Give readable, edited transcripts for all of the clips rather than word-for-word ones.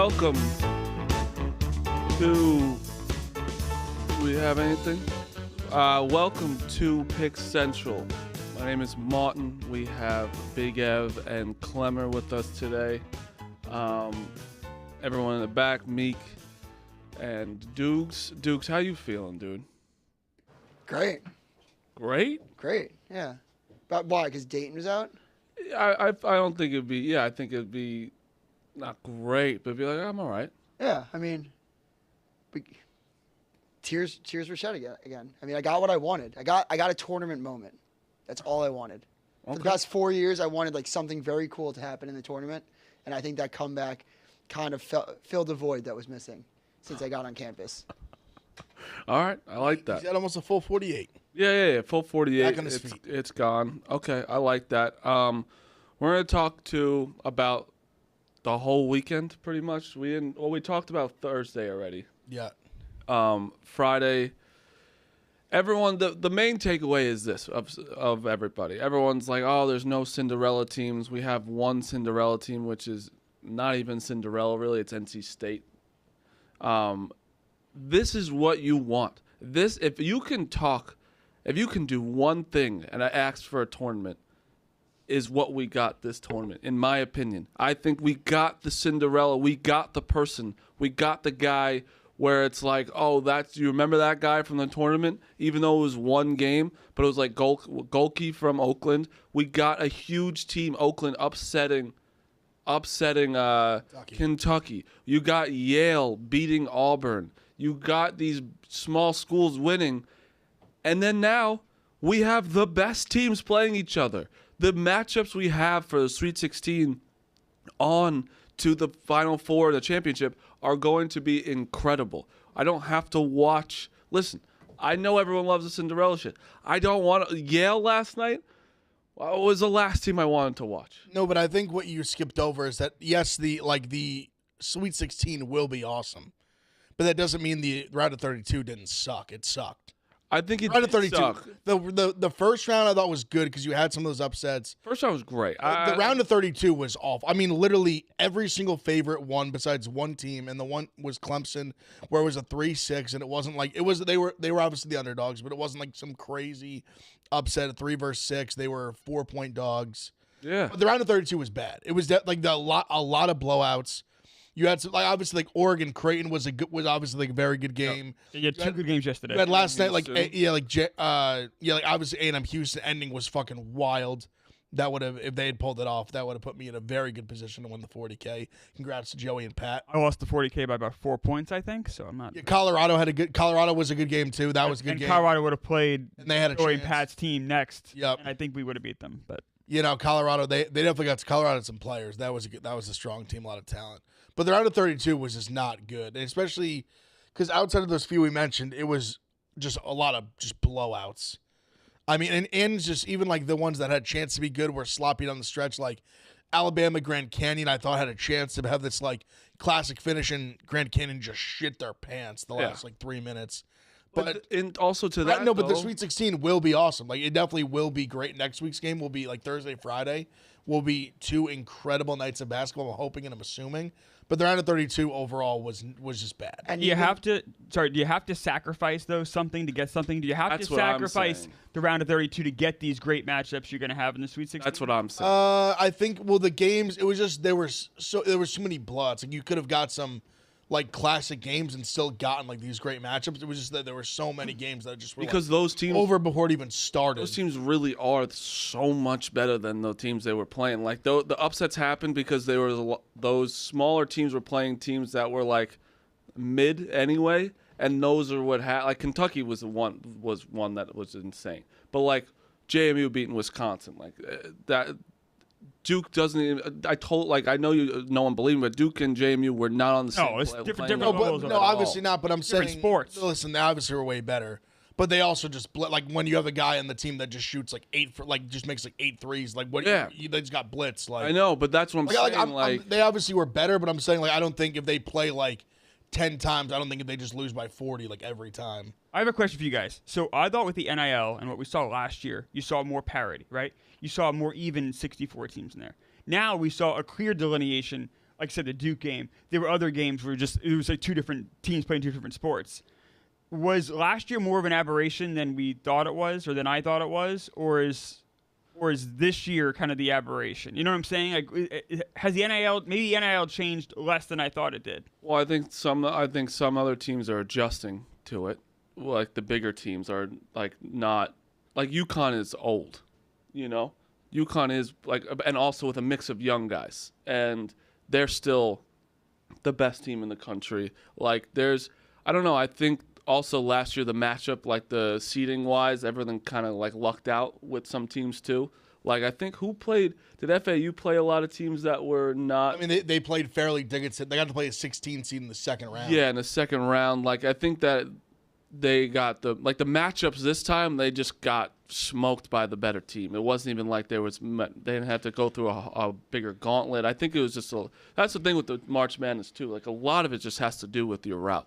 welcome to. Do we have anything? Welcome to Pick Central. My name is Martin. We have Big Ev and Clemmer with us today. Everyone in the back, Meek and Dukes. Dukes, how you feeling, dude? Great. Great? Great, yeah. But why? Because Dayton was out? I don't think it'd be. Yeah, I think it'd be not great, but be like, I'm all right. Yeah, I mean, tears were shed again. I mean, I got what I wanted. I got a tournament moment. That's all I wanted. Okay. For the past 4 years, I wanted like something very cool to happen in the tournament, and I think that comeback kind of filled the void that was missing since I got on campus. All right, I like that. He's got almost a full 48. Yeah, full 48. Back on his feet. It's gone. Okay, I like that. We're gonna talk about the whole weekend, pretty much. We talked about Thursday already. Yeah. Friday. Everyone, the main takeaway is this of everybody. Everyone's like, oh, there's no Cinderella teams. We have one Cinderella team, which is not even Cinderella, really. It's NC State. This is what you want. If you can do one thing, and I asked for a tournament, is what we got this tournament, in my opinion. I think we got the Cinderella. We got the person. We got the guy where it's like, oh, you remember that guy from the tournament? Even though it was one game, but it was like Golke from Oakland. We got a huge team, Oakland, upsetting Kentucky. You got Yale beating Auburn. You got these small schools winning. And then now we have the best teams playing each other. The matchups we have for the Sweet 16 on to the Final Four, the championship, are going to be incredible. I don't have to watch. Listen, I know everyone loves the Cinderella shit. I don't want Yale last night. Well, it was the last team I wanted to watch. No, but I think what you skipped over is that, yes, the Sweet 16 will be awesome. But that doesn't mean the round of 32 didn't suck. It sucked. I think it round of 32. Suck. The first round I thought was good because you had some of those upsets. First round was great. The round of 32 was awful. I mean, literally every single favorite won besides one team, and the one was Clemson, where it was a 3-6, and it wasn't like it was. They were obviously the underdogs, but it wasn't like some crazy upset at 3 versus 6. They were 4-point dogs. Yeah, but the round of 32 was bad. It was a lot of blowouts. You had some, obviously Oregon Creighton was obviously a very good game. You had two good games yesterday. You had last night obviously A&M Houston ending was fucking wild. That would have, if they had pulled it off, that would have put me in a very good position to win the 40K. Congrats to Joey and Pat. I lost the 40K by about 4 points, I think. So I'm not. Yeah, Colorado was a good game too. That was a good game. And Colorado would have played and they had Joey and Pat's team next. Yep. And I think we would have beat them, but. Colorado, they definitely got to Colorado some players. That was a strong team, a lot of talent. But the round of 32 was just not good, and especially because outside of those few we mentioned, it was just a lot of just blowouts. I mean, and just even like the ones that had a chance to be good were sloppy down the stretch. Like Alabama, Grand Canyon, I thought had a chance to have this like classic finish, and Grand Canyon just shit their pants the last 3 minutes. But and also to that, but the Sweet 16 will be awesome. Like it definitely will be great. Next week's game will be like Thursday, Friday. Will be 2 incredible nights of basketball. I'm hoping and I'm assuming. But the round of 32 overall was just bad. And do you have to sacrifice something to get something? Do you have to sacrifice the round of 32 to get these great matchups you're going to have in the Sweet 16? That's what I'm saying. I think the games, it was just there was too many blowouts. Like you could have got some like classic games and still gotten like these great matchups. It was just that there were so many games that just were because those teams over before it even started. Those teams really are so much better than the teams they were playing. Like the upsets happened because they were those smaller teams were playing teams that were like mid anyway, and those are what like Kentucky was one that was insane. But like JMU beating Wisconsin, like that. Duke doesn't even. I know no one believed me, but Duke and JMU were not on the same. No, it's different levels. No, obviously not. But I'm saying sports. Listen, they obviously were way better. But they also just like when you have a guy on the team that just shoots like just makes like 8 threes. Like what? Yeah, they just got blitz. Like I know, but that's what I'm saying. They obviously were better, but I'm saying like I don't think if they play like 10 times, I don't think if they just lose by 40 like every time. I have a question for you guys. So I thought with the NIL and what we saw last year, you saw more parity, right? You saw more even 64 teams in there. Now we saw a clear delineation like I said, the Duke game. There were other games where it was like two different teams playing two different sports. Was last year more of an aberration than we thought it was, or than I thought it was, or is this year kind of the aberration? You know what I'm saying? Like, has the NIL changed less than I thought it did? Well, I think some other teams are adjusting to it. Like the bigger teams are like not like Yukon is old, you know. Yukon is like, and also with a mix of young guys, and they're still the best team in the country. Like I don't know. I think also last year the matchup, like the seeding wise, everything kind of like lucked out with some teams too. Like I think did FAU play a lot of teams that were not? I mean, they played fairly. They got to play a 16 seed in the second round. Yeah, in the second round. Like I think that they got the matchups this time. They just got smoked by the better team. It wasn't even like they didn't have to go through a bigger gauntlet. I think it was just that's the thing with the March Madness too. Like a lot of it just has to do with your route.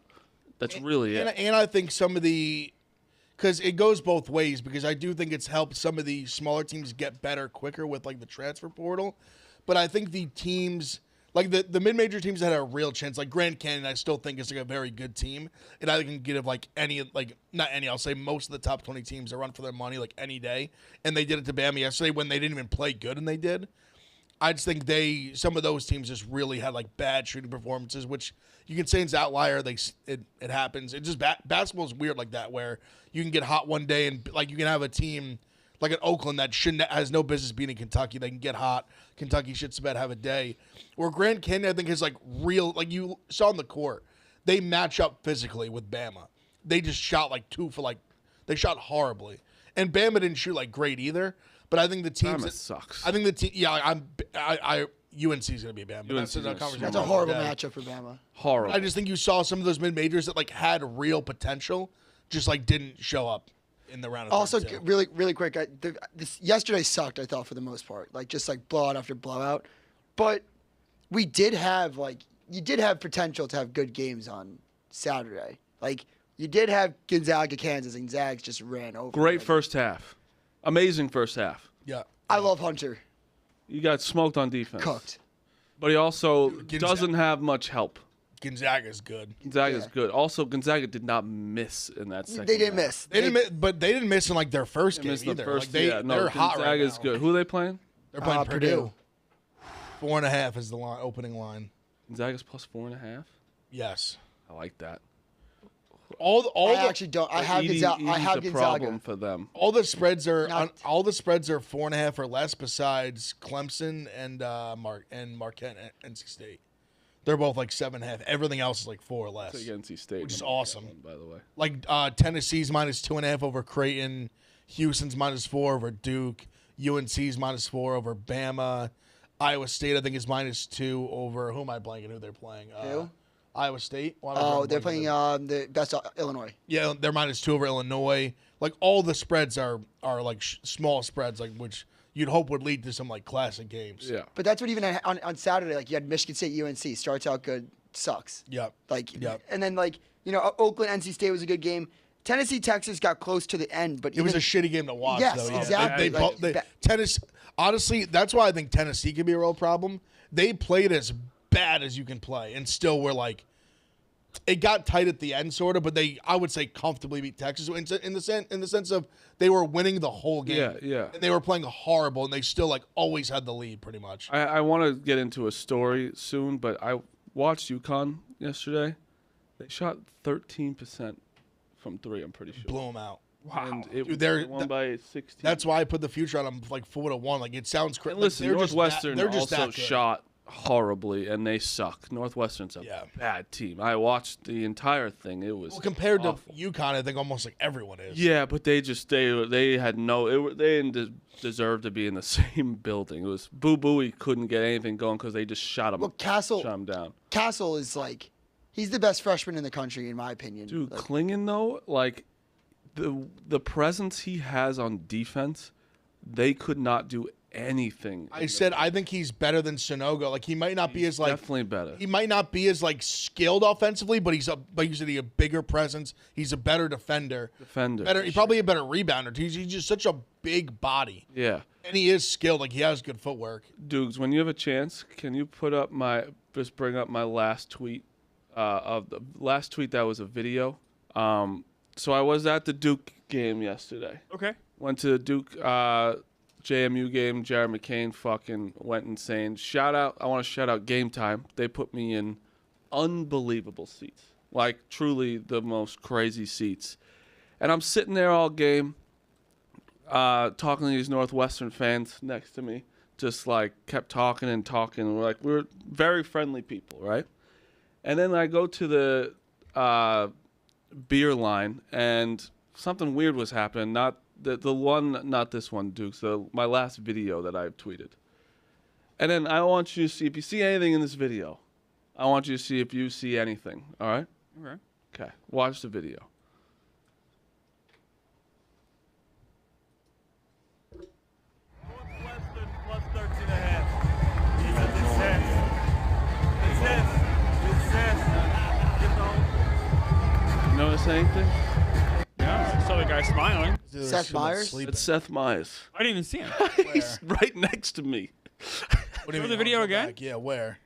That's really it. And I think some of because it goes both ways, because I do think it's helped some of the smaller teams get better quicker with like the transfer portal. But I think the teams, like the mid-major teams that had a real chance, like Grand Canyon, I still think is like a very good team. And I can give like I'll say most of the top 20 teams a run for their money like any day. And they did it to Bama yesterday when they didn't even play good, and they did. I just think some of those teams just really had like bad shooting performances, which you can say it's outlier. It happens. It just basketball is weird like that, where you can get hot one day and like you can have a team like an Oakland that has no business beating Kentucky. They can get hot. Kentucky shits the bed, have a day. Or Grand Canyon, I think, is like real. Like you saw on the court, they match up physically with Bama. They just shot like they shot horribly, and Bama didn't shoot like great either. But I think the team sucks. I think the team. Yeah, UNC is going to be Bama. That's a horrible matchup for Bama. Horrible. I just think you saw some of those mid majors that like had real potential, just like didn't show up in the round of 32. Also, really quick, yesterday sucked, I thought, for the most part. Like just like blowout after blowout, but we did have you did have potential to have good games on Saturday. Like you did have Gonzaga, Kansas, and Zags just ran over. Great first half. Amazing first half. Yeah. I love Hunter. You got smoked on defense. Cooked. But he also doesn't have much help. Gonzaga's good. Gonzaga's good. Also, Gonzaga did not miss in that second They didn't half. miss. But they didn't miss in like their first game missed either. the first, they're hot right Gonzaga's now. good. Who are they playing? They're playing Purdue. 4.5 is the opening line. Gonzaga's plus 4.5? Yes. I like that. I actually don't. I have Gonzaga. I have a Gonzaga. problem for them. All the spreads are 4.5 or less, besides Clemson and Marquette and NC State. They're both like 7.5. Everything else is like 4 or less. Take NC State, which is awesome. By the way, like Tennessee's minus 2.5 over Creighton, Houston's minus 4 over Duke, UNC's minus 4 over Bama, Iowa State I think is minus 2 over who am I blanking? Who they're playing? Who? Iowa State. They're playing the best Illinois. Yeah, they're minus 2 over Illinois. Like all the spreads are like small spreads, like which you'd hope would lead to some like classic games. yeah. But that's what even on Saturday, like you had Michigan State, UNC starts out good, sucks. Yep. And then Oakland, NC State was a good game. Tennessee, Texas got close to the end, but it was a shitty game to watch. Yes, though. exactly. Tennessee. Honestly, that's why I think Tennessee could be a real problem. They played as bad as you can play, and still were like, it got tight at the end, sort of. But I would say, comfortably beat Texas in the sense of they were winning the whole game. Yeah. And they were playing horrible, and they still like always had the lead, pretty much. I want to get into a story soon, but I watched Yukon yesterday. They shot 13% from 3. I'm pretty sure. Blew them out. Wow. And Dude, won by 16. That's why I put the future on them like 4-1. Like it sounds crazy. Listen, Northwestern they're just also that good. shot horribly, and they suck. Northwestern's a bad team. I watched the entire thing. It was compared awful. to Yukon, I think almost like everyone is. Yeah, but they had they didn't deserve to be in the same building. It was Boo Booey couldn't get anything going because they just shot him. Well, shot him down. Castle is like, he's the best freshman in the country in my opinion. Dude, Klingon though, like the presence he has on defense, they could not do anything. I think he's better than Sonogo. Like he might not be as like definitely better. He might not be as like skilled offensively, but he's a bigger presence. He's a better defender. He's probably a better rebounder. He's just such a big body. Yeah. And he is skilled. Like he has good footwork. Dudes, when you have a chance, can you put up just bring up my last tweet. Of the last tweet that was a video. So I was at the Duke game yesterday. Okay. Went to the Duke JMU game. Jared McCain fucking went insane. I want to shout out Game Time. They put me in unbelievable seats. Like, truly the most crazy seats. And I'm sitting there all game, talking to these Northwestern fans next to me. Just, like, kept talking and talking. We're very friendly people, right? And then I go to the beer line, and something weird was happening. Not this one, Duke. So my last video that I tweeted. And then I want you to see if you see anything in this video. I want you to see if you see anything. All right? Okay. Okay. Watch the video. Northwestern plus 13.5. It says. Notice anything? Yeah, I saw the guy smiling. Dude, Seth Meyers? sleeping. It's Seth Myers. I didn't even see him. He's right next to me. What do you Show mean? the video Go again? back. Yeah, where?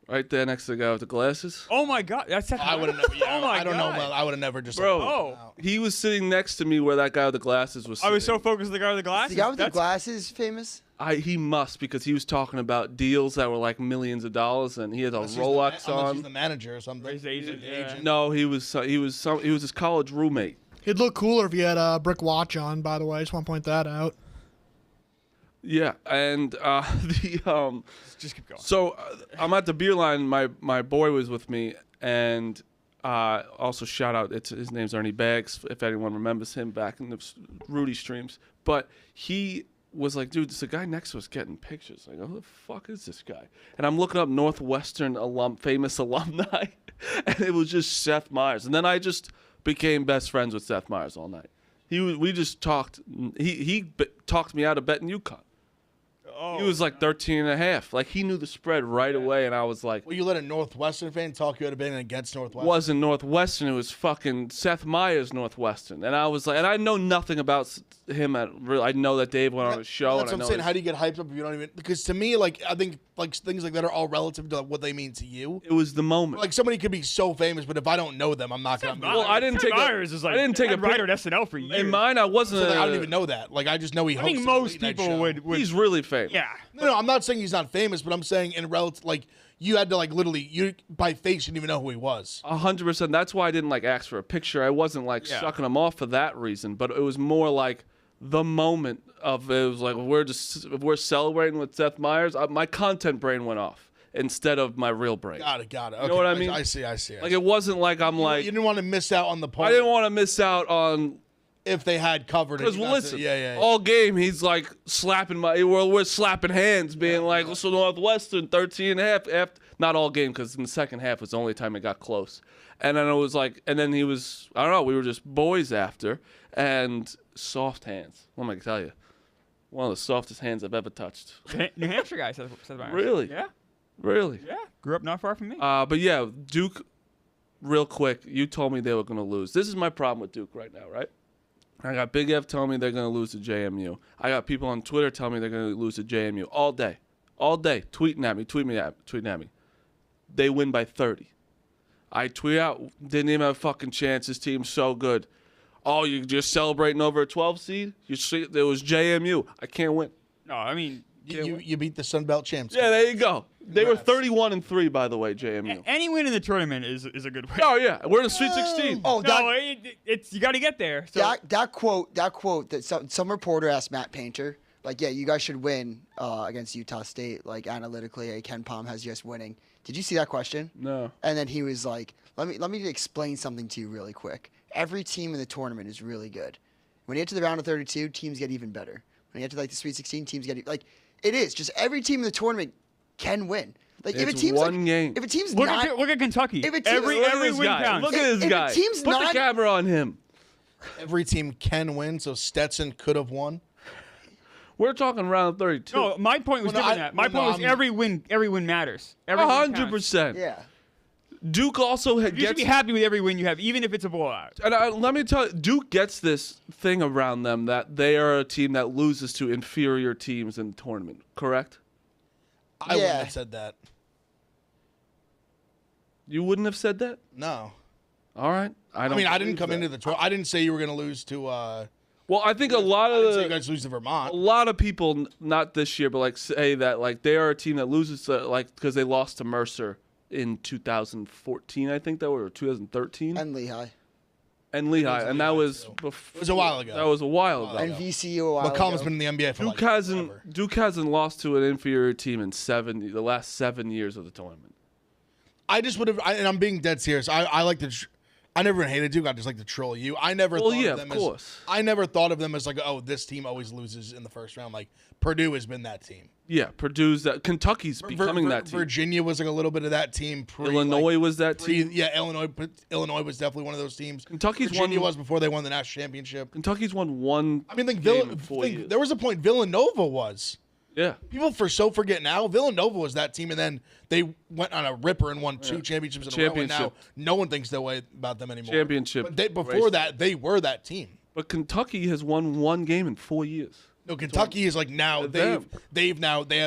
Right there next to the guy with the glasses. Oh my God, that's Seth I would have never. Yeah, Oh my I don't know. God. Well, I would have never just. Bro. Like, Oh. He was sitting next to me where that guy with the glasses was I sitting. was so focused on the guy with the glasses. The guy with the That's- glasses famous? He must, because he was talking about deals that were like millions of dollars, and he had a unless he's Rolex the, unless he's on. the manager or something. His agent, yeah. No, he was his college roommate. He'd look cooler if he had a brick watch on, by the way. I just want to point that out. Yeah, and Just keep going. so I'm at the beer line. My boy was with me, and also shout out. His name's Ernie Baggs, if anyone remembers him back in the Rudy streams. But he was like, dude, there's a guy next to us getting pictures. I go, who the fuck is this guy? And I'm looking up Northwestern famous alumni, and it was just Seth Meyers. And then I just became best friends with Seth Meyers all night. We just talked. He talked me out of betting Yukon. Oh, He was like 13.5. Like, he knew the spread right away, and I was like, Well, you let a Northwestern fan talk you out of betting against Northwestern. wasn't Northwestern. It was fucking Seth Meyers Northwestern. And I was like, and I know nothing about him. I know that Dave went on a show. That's and what I I'm saying. know How do you get hyped up if you don't even? Because to me, like I think like things like that are all relative to what they mean to you. it was the moment. Like somebody could be so famous, but if I don't know them, I'm not gonna. Well, I didn't Seth take a- Meyers is like I didn't take a I'd writer at SNL for years. in mine, I wasn't. So, like, I don't even know that. Like I just know he. I think hosts a most late night people show. would. He's really famous. Yeah. No, I'm not saying he's not famous, but I'm saying in relative, like you had to like literally you by face you didn't even know who he was. 100%. That's why I didn't like ask for a picture. I wasn't like Yeah. sucking him off for that reason, but it was more like the moment of it was like we're celebrating with Seth Meyers. My content brain went off instead of my real brain. Got it. Okay. You know what I mean? I see. Like, it wasn't like I'm like you didn't want to miss out on the part. I didn't want to miss out on. if they had covered it. Because not to- listen, yeah. all game he's like slapping we're slapping hands, being like, so Northwestern 13.5. After, not all game, because in the second half was the only time it got close. And then it was like, and then he was, I don't know, we were just boys after, and soft hands. Let me tell you, one of the softest hands I've ever touched. New Hampshire guy, Seth Meyers. Really? Yeah. Really? Yeah. Grew up not far from me. But yeah, Duke. Real quick, you told me they were going to lose. This is my problem with Duke right now, right? I got Big F telling me they're going to lose to JMU. I got people on Twitter telling me they're going to lose to JMU all day, tweeting at me. They win by 30. I tweet out, didn't even have a fucking chance. This team's so good. Oh, you're just celebrating over a 12 seed? You see, there was JMU. I can't win. no, I mean, You beat the Sun Belt champs. Yeah, there you go. They were 31-3, by the way, JMU. any win in the tournament is a good win. Oh yeah, we're in the Sweet 16. Oh, No, that, it's you got to get there. So that quote that some reporter asked Matt Painter, like, yeah, you guys should win against Utah State. Like, analytically, Ken Palm has you guys winning. Did you see that question? No. And then he was like, let me explain something to you really quick. Every team in the tournament is really good. When you get to the round of 32, teams get even better. When you get to like the Sweet 16, teams get like it is just every team in the tournament can win. Like if a It's team's one like, game. if a team's look not at Kentucky. if a team- every Look at this win guy. counts. Look at If this a guy. team's Put not- the camera on him. Every team can win, so Stetson could have won. We're talking round 32. No, my point was Well, no, different than that. My well, no, point was I'm- every win matters. Every win counts. 100%. yeah. Duke also You should be happy with every win you have, even if it's a blowout. And let me tell you, Duke gets this thing around them that they are a team that loses to inferior teams in the tournament, correct? I wouldn't have said that. You wouldn't have said that? No. All right. I didn't come into the tournament. I didn't say you were going to lose to. Well, I think a lot I didn't say you of guys lose to Vermont. a lot of people, not this year, but like say that like they are a team that loses to, like because they lost to Mercer in 2014, I think that or 2013, And Lehigh. and Lehigh, and that was It was a while ago. That was a while ago. And VCU a while McCollum's ago. been in the NBA for Duke like hasn't forever. Duke hasn't lost to an inferior team in the last 7 years of the tournament. I just would have, and I'm being dead serious. I like to. I never hated Duke. I just like to troll you. I never. Well, thought yeah, of them of course. I never thought of them as like, oh, this team always loses in the first round. Like Purdue has been that team. Yeah, Purdue's that. Kentucky's becoming that team. Virginia was like a little bit of that team. Illinois was that team. Yeah, Illinois was definitely one of those teams. Kentucky's Virginia won. was before they won the national championship. Kentucky's won one. I mean, like game in 4 years. there was a point Villanova was. Yeah, People forget now. Villanova was that team, and then they went on a ripper and won 2 championships in a row. And now no one thinks that way about them anymore. Championship But before that, they were that team. but Kentucky has won one game in 4 years. No, Kentucky is like now they have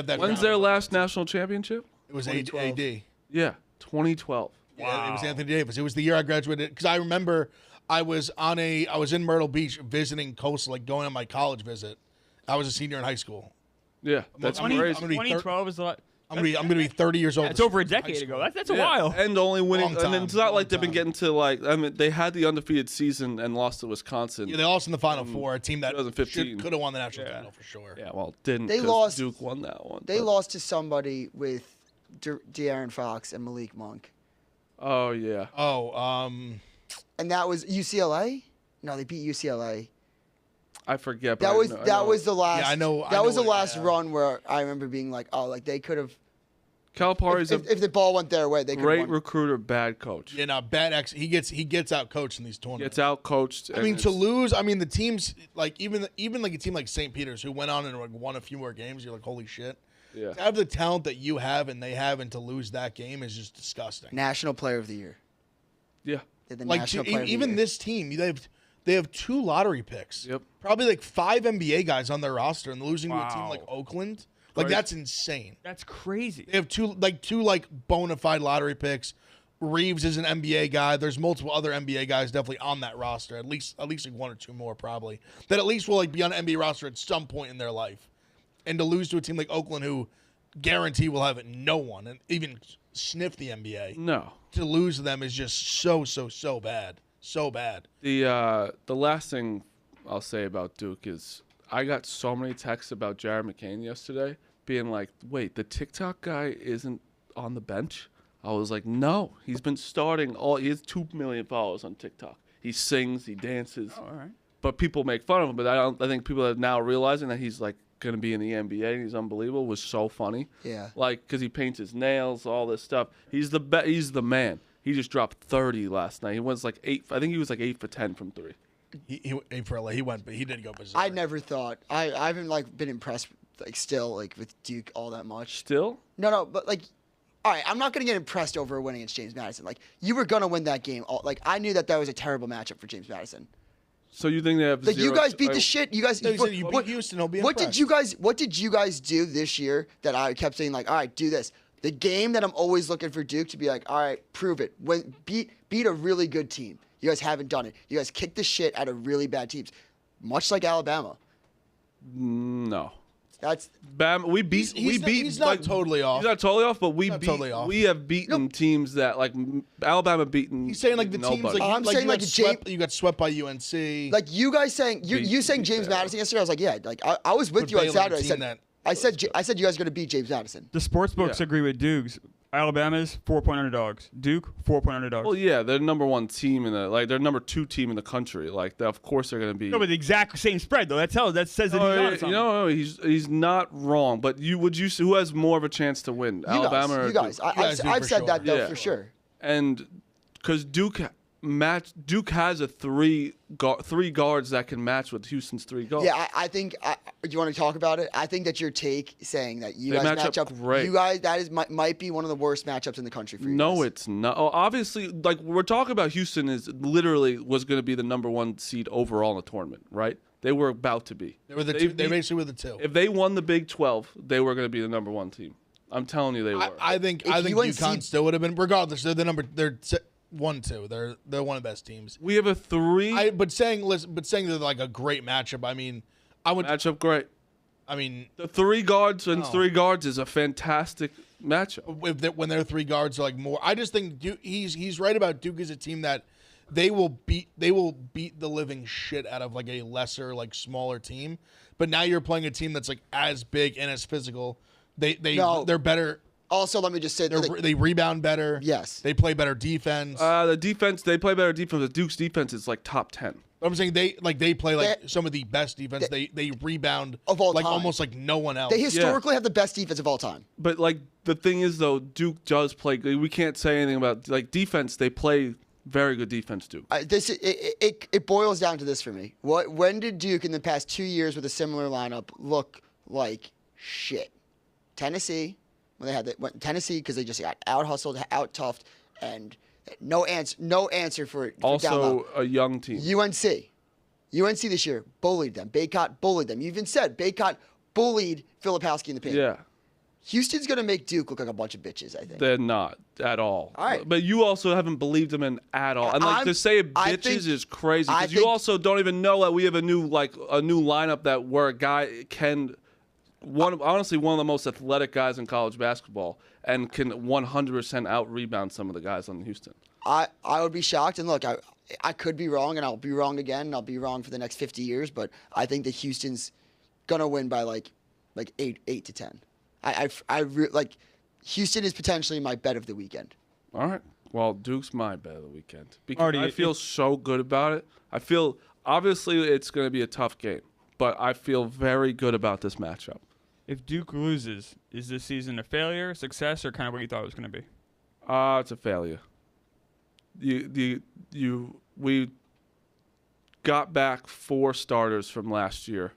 that. When's their last national championship? It was 2012. AD. Yeah, 2012. Yeah, it was Anthony Davis. It was the year I graduated because I remember I was in Myrtle Beach visiting Coastal, like going on my college visit. I was a senior in high school. Yeah, that's I'm gonna be crazy. 2012 is a lot. I'm gonna be 30 years old. It's over a decade ago. That's a Yeah, while. and only winning, Long and it's time, not like long they've been time. getting to like. I mean, they had the undefeated season and lost to Wisconsin. Yeah, they lost in the Final Four. A team that 2015. could have won the national title for sure. Yeah, well, didn't. They 'cause lost- Duke won that one. They but- lost to somebody with De'Aaron Fox and Malik Monk. Oh yeah. Oh, And that was UCLA? No, they beat UCLA. I forget. But That I was know- I that know. was the last. I know That was the what- last yeah. run where I remember being like, oh, like they could have. Calipari's If the ball went their way, they could great have won. recruiter, bad coach. yeah, no, bad ex. He gets out coached in these tournaments. Gets out coached. I mean, to lose. I mean, the teams like even like a team like St. Peter's who went on and like won a few more games. You're like, holy shit. Yeah. To have the talent that you have and they have, and to lose that game is just disgusting. National Player of the Year. Yeah. They're the Like National Player of the even Year. this team, they have 2 lottery picks. Yep. Probably like 5 NBA guys on their roster, and losing to a team Wow. like Oakland, like Crazy. that's insane. That's crazy. They have two bona fide lottery picks. Reeves is an NBA guy. There's multiple other NBA guys definitely on that roster. At least like 1 or 2 more probably that at least will like be on an NBA roster at some point in their life. And to lose to a team like Oakland, who guarantee will have no one and even sniff the NBA, No. to lose to them is just so bad, so bad. The last thing I'll say about Duke is I got so many texts about Jared McCain yesterday, being like, "Wait, the TikTok guy isn't on the bench?" I was like, "No, he's been starting all. He has 2 million followers on TikTok. He sings, he dances, All right. but people make fun of him. But I think people are now realizing that he's like going to be in the NBA. And he's unbelievable. It was so funny. Yeah. Like because he paints his nails, all this stuff. He's the He's the man. He just dropped 30 last night. He was like 8. I think he was like 8 for 10 from 3. He went, but he did go berserk. I never thought I haven't like been impressed like still like with Duke all that much. Still. No, but like, all right, I'm not gonna get impressed over winning against James Madison. Like you were gonna win that game. Like I knew that was a terrible matchup for James Madison. So you think they have Like you zero- guys beat the shit. You guys. No, he said you beat Houston, he'll be What did impressed. you guys? What did you guys do this year that I kept saying like, all right, do this. The game that I'm always looking for Duke to be like, all right, prove it. When beat a really good team. You guys haven't done it. You guys kicked the shit out of really bad teams, much like Alabama. No. That's Bam, we beat. He's not like, totally off. He's not totally off, but we Not beat. totally off. We have beaten teams that like Alabama beaten. He's saying like the teams nobody. like, I'm like saying, you, like, got swept, you got swept by UNC. like you guys saying you saying James Madison yesterday. I was like, yeah, like I was with But you on Baylor, Saturday. a team that- I said you guys are gonna beat James Madison. The sports books Yeah. agree with Dukes. Alabama's 4-point underdogs. Duke 4-point underdogs. Well, yeah, they're number 1 team in the they're number 2 team in the country. Like, of course they're going to be. No, but the exact same spread though. That says that he's on something. no, he's not wrong. But who has more of a chance to win, You Alabama guys, or you guys. Duke? I've do said for that sure. though Yeah. for sure. And because Duke match. Duke has a three guards that can match with Houston's 3 guards. Yeah, I think. Do you want to talk about it? I think that your take saying that you They guys match up great. You guys, that is might be one of the worst matchups in the country for you. No, guys. it's not. Oh, obviously, like we're talking about, Houston is literally was going to be the number 1 seed overall in the tournament, right? They were about to be. They were the two. They basically were the 2. If they won the Big 12, they were going to be the number 1 team. I'm telling you, they were. I think UConn still would have been. Regardless, they're the number. They're 1-2. They're one of the best teams. We have a 3. But saying they're like a great matchup. I mean, I would matchup great. I mean, The 3 guards and 3 guards is a fantastic matchup. when their 3 guards are like more. I just think he's right about Duke is a team that they will beat the living shit out of like a lesser, like smaller team. But now you're playing a team that's like as big and as physical. They're better. Also, let me just say They rebound better. Yes. They play better defense. The defense, they play better defense. The Duke's defense is like top 10. I'm saying they play some of the best defense. They rebound of all like time. almost like no one else. They historically have the best defense of all time. But like the thing is though, Duke does play good. We can't say anything about like defense. They play very good defense, Duke. It boils down to this for me. When did Duke in the past 2 years with a similar lineup look like shit? Tennessee, when they had Tennessee because they just got out hustled, out toughed, and no answer for it. Also a young team. UNC this year bullied them. Baycott bullied them. You even said Baycott bullied Filipowski in the paint. Yeah. Houston's going to make Duke look like a bunch of bitches, I think. They're not at all. All right. But you also haven't believed them in at all. And like to say bitches is crazy because you also don't even know that we have a new lineup that where a guy can honestly one of the most athletic guys in college basketball and can 100% out rebound some of the guys on Houston. I would be shocked, and look, I could be wrong, and I'll be wrong again, and I'll be wrong for the next 50 years, but I think that Houston's gonna win by like 8 to 10. Houston is potentially my bet of the weekend. All right. Well, Duke's my bet of the weekend because I feel so good about it. I feel obviously it's going to be a tough game, but I feel very good about this matchup. If Duke loses, is this season a failure, success, or kind of what you thought it was going to be? It's a failure. We got back 4 starters from last year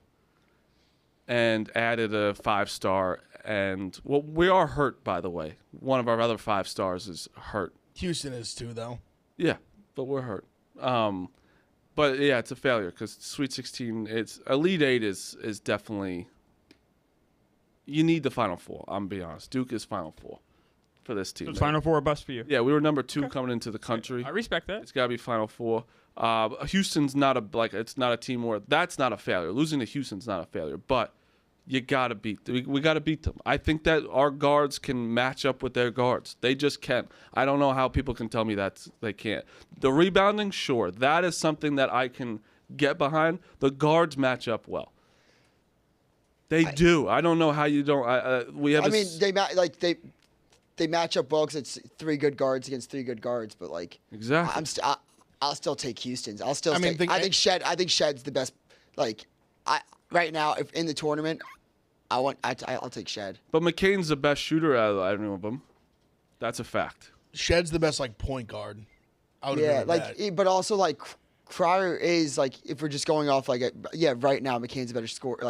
and added a 5-star. And well, we are hurt, by the way. One of our other 5 stars is hurt. Houston is too, though. Yeah, but we're hurt. But yeah, it's a failure because Sweet 16, it's Elite 8 is definitely. You need the Final Four. I'm being honest. Duke is Final Four for this team. So Final Four a bust for you? Yeah, we were number 2 coming into the country. I respect that. It's got to be Final Four. Houston's not it's not a team where that's not a failure. Losing to Houston's not a failure, but you got to beat them. We got to beat them. I think that our guards can match up with their guards. They just can't. I don't know how people can tell me that they can't. The rebounding, sure. That is something that I can get behind. The guards match up well. They do. I don't know how you don't. We have. They match up well because it's 3 good guards against 3 good guards. But like exactly, I'll still take Houston's. I think Shed's the best. Right now, if in the tournament, I'll take Shed. But McCain's the best shooter out of any of them. That's a fact. Shed's the best point guard. I would agree with that. But also Cryer is if we're just going off right now McCain's a better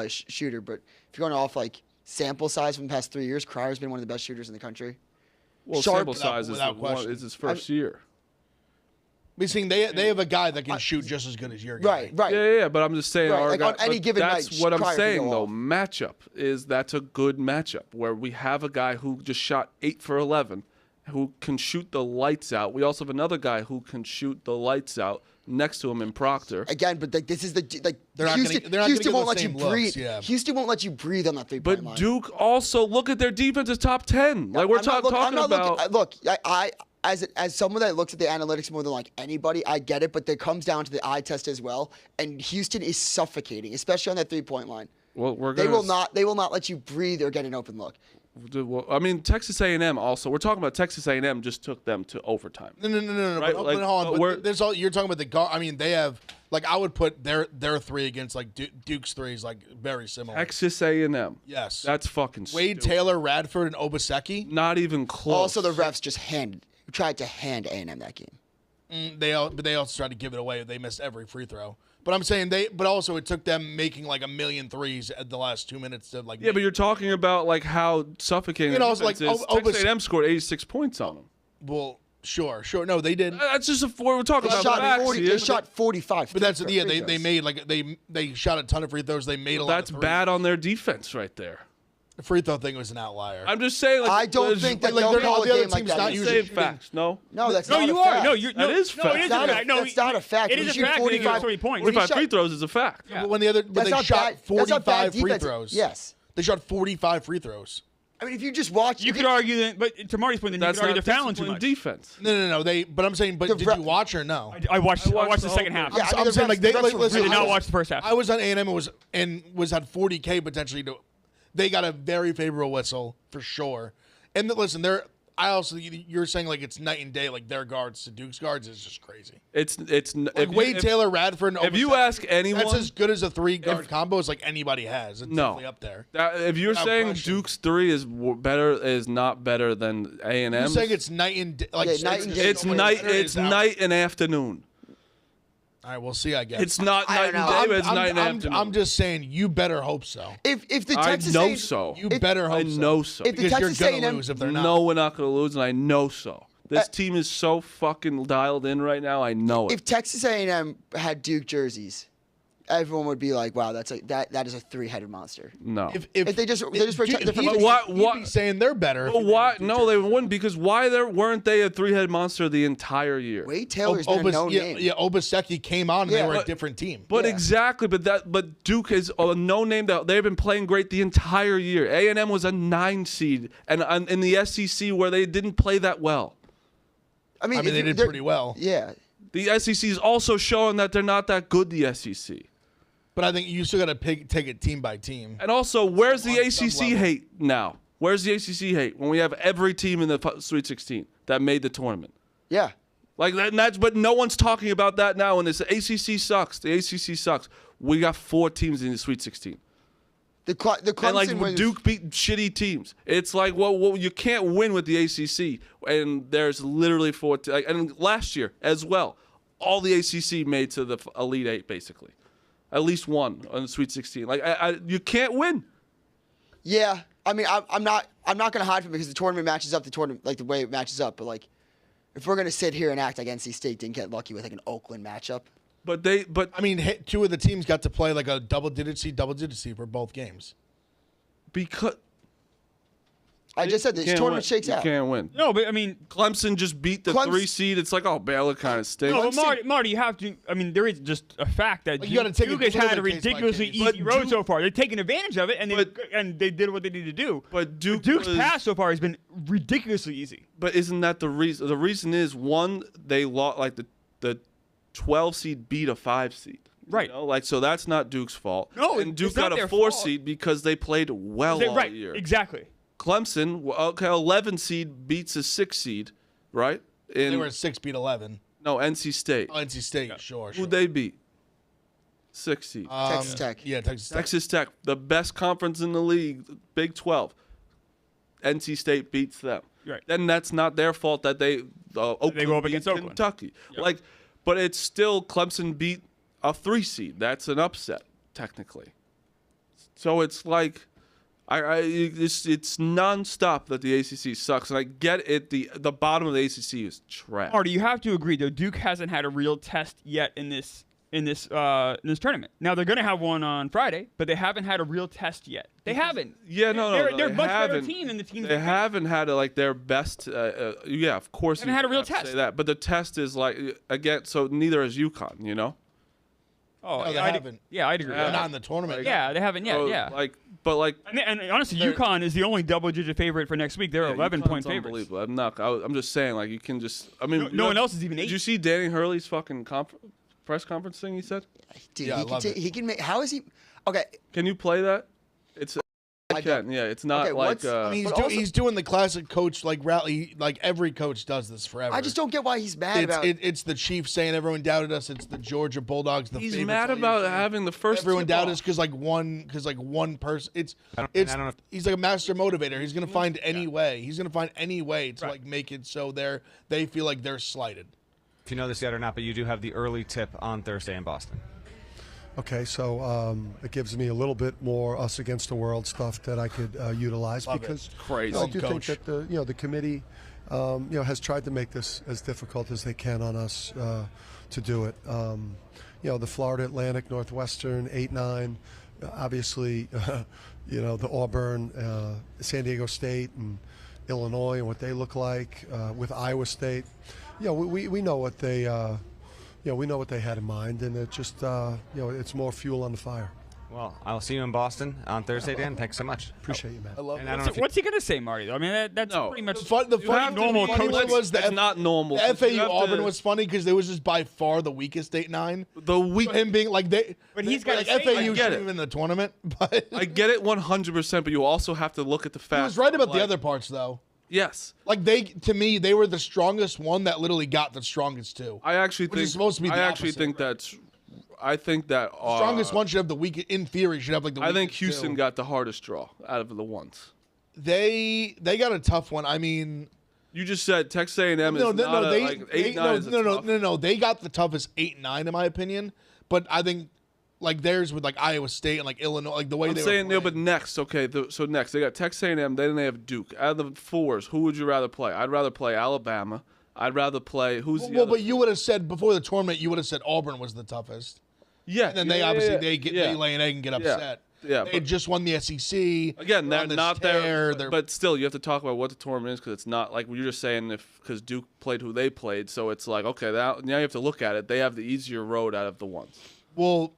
shooter. But if you're going off sample size from the past 3 years, Cryer's been one of the best shooters in the country. Well, sample size is his first year. We're seeing they have a guy that can shoot just as good as your guy. Right. Yeah. But I'm just saying, on any given that's night, what I'm Cryer saying can go though. off. Matchup that's a good matchup where we have a guy who just shot 8 for 11, who can shoot the lights out. We also have another guy who can shoot the lights out next to him in Proctor. Again, but this is Houston won't let you breathe. Yeah. Houston won't let you breathe on that 3-point line. But Duke also look at their defense as top 10. We're talking about. Look, as someone that looks at the analytics more than anybody, I get it, but it comes down to the eye test as well. And Houston is suffocating, especially on that 3-point line. Well, they will not let you breathe or get an open look. Well, I mean, Texas A&M also. We're talking about Texas A&M just took them to overtime. No. Right? But hold on. There's all you're talking about the guard. I mean, they have I would put their 3 against Duke's 3 is very similar. Texas A&M. Yes, that's fucking Wade, stupid. Taylor, Radford, and Obaseki. Not even close. Also, the refs just tried to hand A&M that game. They also tried to give it away. They missed every free throw. But I'm saying but also it took them making like a million threes at the last 2 minutes to like. Yeah, but you're talking about like how suffocating. Also like Texas A&M scored 86 points on them. Well, sure. No, they did. That's just we're talking about facts here. They shot 45. But they made like they shot a ton of free throws. They made a lot. That's of threes. bad on their defense right there. The free throw thing was an outlier. I'm just saying. Like, I don't think that like, they'll call a the other game like team's that. not usually Same facts. No, that's No, not you a are. fact. No, you're. That is fact. No, it is That's a fact. No, that's not a fact. It When is you a shoot fact. When you 45 get 40 points. 45 shot- free throws is a fact. Yeah. But when they That's not shot bad. That's not bad 45 free defense. throws. Yes. They shot 45 free throws. I mean, if you just watch, You could argue that, but to Marty's point, then That's you could argue not they're fouling too disciplined much. defense. No. But I'm saying, The did re- you watch or no? I watched watched the the second whole half. Yeah, I mean, I'm the saying refs- like the refs were listen. I did not was- watch the first half. I was on A&M and was had 40K potentially to. They got a very favorable whistle for sure. And listen, you're saying like it's night and day, like their guards to Duke's guards is just crazy. It's Like Wade Taylor, Radford. And if you Obaseki, ask anyone, that's as good as a 3-guard combo as like anybody has. It's definitely up there. If you're Without saying question. Duke's 3 is not better than A&M, You're saying it's night and day. Like Yeah, night and day. it's night and afternoon. All right, we'll see. I guess It's not I night don't and know. day, but it's night and afternoon. I'm just saying, you better hope so. if the I Texas know A&M so. You better hope I know so. If the because Texas you're gonna A&M lose if they're not. No, we're not going to lose, and I know so. This team is so fucking dialed in right now. I know it. if Texas A&M had Duke jerseys, everyone would be like, "Wow, that is a 3-headed monster." No. If they just protect the he'd be saying they're better. Well, why? No, they wouldn't, because weren't they a 3-headed monster the entire year? Wade Taylor's been a known name. Yeah, Obaseki came on and they Yeah. were a But- different team. But Yeah. exactly, but Duke is a no name that they've been playing great the entire year. A&M was a 9 seed, and in the SEC where they didn't play that well. I mean, they did pretty well. Yeah. The SEC is also showing that they're not that good. The SEC, But I think you still got to take it team by team. and also, where's the On some ACC level. hate now? Where's the ACC hate when we have every team in the Sweet 16 that made the tournament? Yeah. Like that, and that's, but no one's talking about that now. And this ACC sucks. The ACC sucks. We got 4 teams in the Sweet 16. The Clemson And like wins. Duke beat shitty teams. It's like, well, you can't win with the ACC, and there's literally 4. And last year as well, all the ACC made to the Elite 8 basically, at least one on the Sweet 16. Like you can't win. Yeah. I mean, I'm not gonna hide from it because the tournament matches up. The tournament, like the way it matches up. But like, if we're gonna sit here and act like NC State didn't get lucky with like an Oakland matchup. But I mean, 2 of the teams got to play like a double-digit seed for both games. because I just said this tournament shakes you out. can't win. No, but I mean, Clemson just beat the 3 seed. It's like, oh, Baylor kind of stinks. no, but Marty, you have to. I mean, there is just a fact that Like, you gotta take Duke it has had a case by ridiculously case. easy But road Duke- so far. They've taken advantage of it, and they did what they need to do. But Duke's pass so far has been ridiculously easy. But isn't that the reason? The reason is, one, they lost, like the 12 seed beat a 5 seed. Right. You know? Like, so that's not Duke's fault. No, and Duke it's not got a their 4 fault. seed because they played well all Right, year. exactly. Clemson, 11 seed beats a 6 seed, right? They were 6 beat 11. No, NC State. Oh, NC State, sure. Who'd they beat? 6 seed. Texas Tech. Yeah, Texas Tech. Texas Tech, the best conference in the league, Big 12. NC State beats them. Right. Then that's not their fault that they Oakland go up beat against Oakland. Kentucky. Like, but it's still Clemson beat a 3 seed. That's an upset technically. So it's like, it's nonstop that the ACC sucks, and I get it. The bottom of the ACC is trash. Marty, you have to agree though. Duke hasn't had a real test yet in this tournament. Now they're going to have one on Friday, but they haven't had a real test yet. They haven't. Yeah, no, They're a they much better haven't. team than the teams. They haven't had their best. Yeah, of course. Haven't you had a real have to test. Say that, but the test is like, again. So neither is Yukon. You know. No, they haven't. Yeah, I'd agree. They're not in the tournament. Yeah, they haven't yet. So, Yeah. But And honestly, Yukon is the only double-digit favorite for next week. They're 11-point favorites. Unbelievable. I'm just saying, like, you can just. I mean, No one else is even 8. Did you see Danny Hurley's fucking press conference thing? He said. Dude, Yeah, I love it. he can make. How is he? Okay. Can you play that? It's. I don't. can. Yeah, it's not Okay, like. what's- I I mean, But also- he's doing the classic coach like rally. Like every coach does this forever. I just don't get why he's mad about. It's the Chiefs saying everyone doubted us. It's the Georgia Bulldogs. he's mad about having the first. Everyone tip-off. doubted us because one person. I don't know. He's like a master motivator. He's gonna find any way. He's gonna find any way to like make it so they feel like they're slighted. if you know this yet or not, but you do have the early tip on Thursday in Boston. Okay, so it gives me a little bit more us against the world stuff that I could utilize because Crazy. I do think that the committee has tried to make this as difficult as they can on us to do it. The Florida Atlantic, Northwestern, 8-9, obviously, the Auburn, San Diego State, and Illinois, and what they look like with Iowa State. We know what they. We know what they had in mind, and it just, it's more fuel on the fire. Well, I'll see you in Boston on Thursday, Dan. Thanks so much. Appreciate you, man. I love it. And I don't know if you- What's he going to say, Marty? Though? I mean, that's No. pretty much The funny normal coach. was That's not normal. The 'cause you FAU have Auburn to- was funny because it was just by far the weakest 8-9. the weak. Him being like But he's gotta like say- FAU I get shouldn't it. even in the tournament, but I get it 100%, but you also have to look at the fact. he was right about of, the other parts though. Yes, Like to me, they were the strongest one that literally got the strongest two. I actually Which think. is supposed to be the I actually opposite, think right? that's. I think that. Strongest one should have the weak. In theory, should have like the. I think weakest Houston two. got the hardest draw out of the ones. They got a tough one. I mean, You just said Texas A&M is no, not they, like they 8-9 is a tough. no. They got the toughest 8-9 in my opinion. But I think like theirs with like Iowa State and like Illinois, like the way I'm they saying were no, playing. but next, okay. So next they got Texas A&M. Then they have Duke. Out of the fours, who would you rather play? I'd rather play Alabama. I'd rather play who's the Well, other? but you would have said before the tournament, you would have said Auburn was the toughest. Yeah, And then they obviously they lay an egg and get upset. Yeah, They but- just won the SEC. Again, They're they're on this not tear. there, but still, you have to talk about what the tournament is because it's not like you're just saying because Duke played who they played, so it's like okay, now you have to look at it. They have the easier road out of the ones. Well,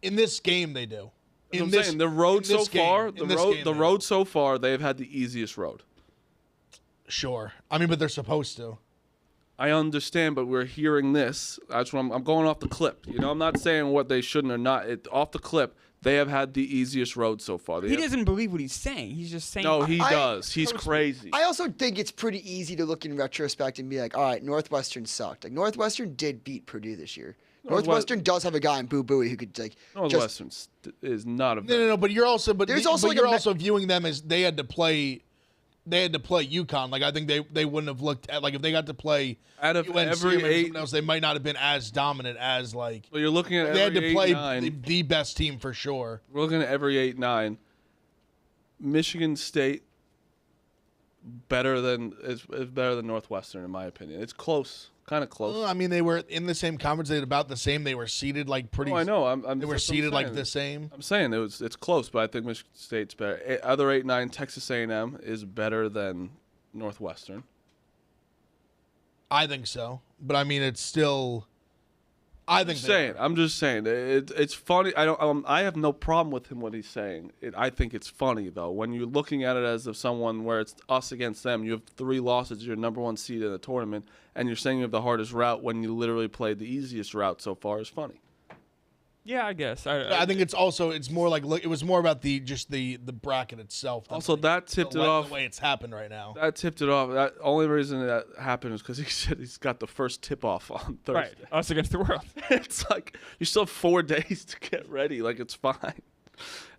in this game they do. That's what I'm saying the road so far, the road road so far, they've had the easiest road. Sure. I mean, but they're supposed to. I understand, but we're hearing this. That's what I'm going off the clip. I'm not saying what they shouldn't or not. Off the clip, they have had the easiest road so far. He doesn't believe what he's saying. He's just saying. No, he I- does. He's crazy. I also think it's pretty easy to look in retrospect and be like, all right, Northwestern sucked. Like Northwestern did beat Purdue this year. Northwestern does have a guy in Boo Buie who could like Northwestern is not a. No. But you're also There's also like you're a also viewing them as they had to play. They had to play Yukon. Like I think they wouldn't have looked at like if they got to play Out of UNC every or eight- something else, they might not have been as dominant as like But you're looking at they had every to play 8-9. the best team for sure. We're looking at every 8-9. Michigan State is better than Northwestern in my opinion. It's close, kind of close. Well, I mean, they were in the same conference. They had about the same. They were seated like pretty. Oh, I know. I'm They were that's what I'm seated like saying. the same. I'm saying it's close, but I think Michigan State's better. Other 8-9, Texas A&M is better than Northwestern. I think so, but I mean, it's still. I think I'm just saying. It's funny. I have no problem with him what he's saying. I think it's funny though when you're looking at it as of someone where it's us against them. You have 3 losses. You're number 1 seed in the tournament, and you're saying you have the hardest route when you literally played the easiest route so far. Is funny. Yeah, I guess. I think it's more like it was more about the bracket itself. than Also, like that tipped the it off. The way it's happened right now. That tipped it off. That only reason that happened is because he said he's got the first tip off on Thursday. Right, us against the world. It's like you still have 4 days to get ready. Like it's fine.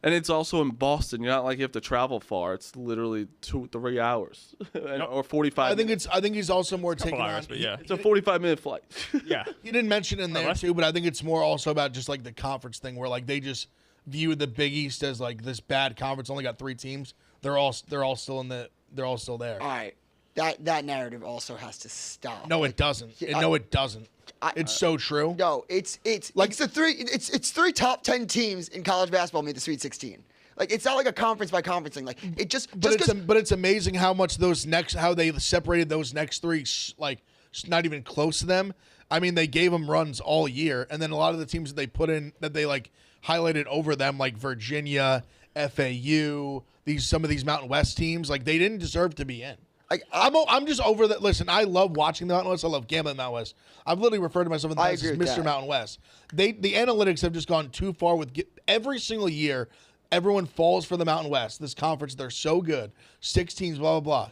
And it's also in Boston. You're not like you have to travel far. It's literally 2-3 hours or 45. I think he's also more taking hours, on. but yeah. it's a 45-minute flight. Yeah. He didn't mention in there less. too, but I think it's more also about just like the conference thing where like they just view the Big East as like this bad conference. Only got 3 teams. They're all still there. all right. That narrative also has to stop. No, it doesn't. It doesn't. It's so true. No, it's like it's 3 top 10 teams in college basketball made the Sweet 16. Like it's not like a conference by conference thing. Like it But it's amazing how much how they separated those next 3 like not even close to them. I mean, they gave them runs all year, and then a lot of the teams that they put in that they like highlighted over them, like Virginia, FAU, some of these Mountain West teams, like they didn't deserve to be in. I'm just over that. Listen, I love watching the Mountain West. I love gambling Mountain West. I've literally referred to myself in the past as Mr. Mountain West. The analytics have just gone too far with every single year. Everyone falls for the Mountain West. This conference, they're so good. 6 teams, blah blah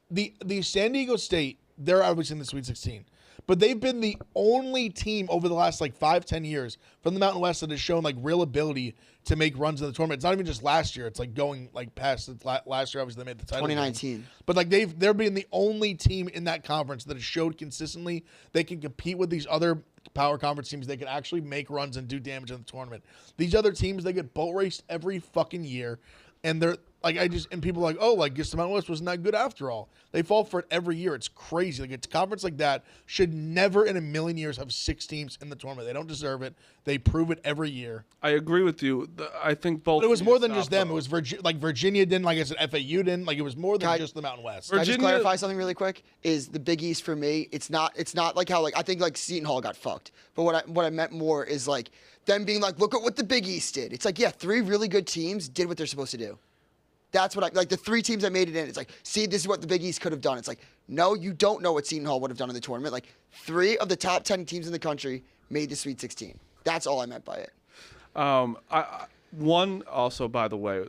blah. The San Diego State they're obviously in the Sweet 16. But they've been the only team over the last like 5-10 years from the Mountain West that has shown like real ability to make runs in the tournament. It's not even just last year. It's like going like past last year. Obviously, they made the title. 2019. Game. But like they're being the only team in that conference that has showed consistently they can compete with these other power conference teams. They can actually make runs and do damage in the tournament. These other teams, they get boat raced every fucking year. And they're like, and people are like, oh, like, guess the Mountain West wasn't that good after all. They fall for it every year. It's crazy. Like, a conference like that should never in a million years have 6 teams in the tournament. They don't deserve it. They prove it every year. I agree with you. I think both. But it was more than just them. It was Virginia didn't. Like I said, FAU didn't. Like, it was more than just the Mountain West. Can I just clarify something really quick? Is the Big East for me? It's not like how like I think like Seton Hall got fucked. But what I meant more is like them being like, look at what the Big East did. It's like, yeah, 3 really good teams did what they're supposed to do. That's what like the 3 teams that made it in. It's like, see, this is what the Big East could have done. It's like, no, you don't know what Seton Hall would have done in the tournament. Like 3 of the top 10 teams in the country made the Sweet 16. That's all I meant by it. One also, by the way,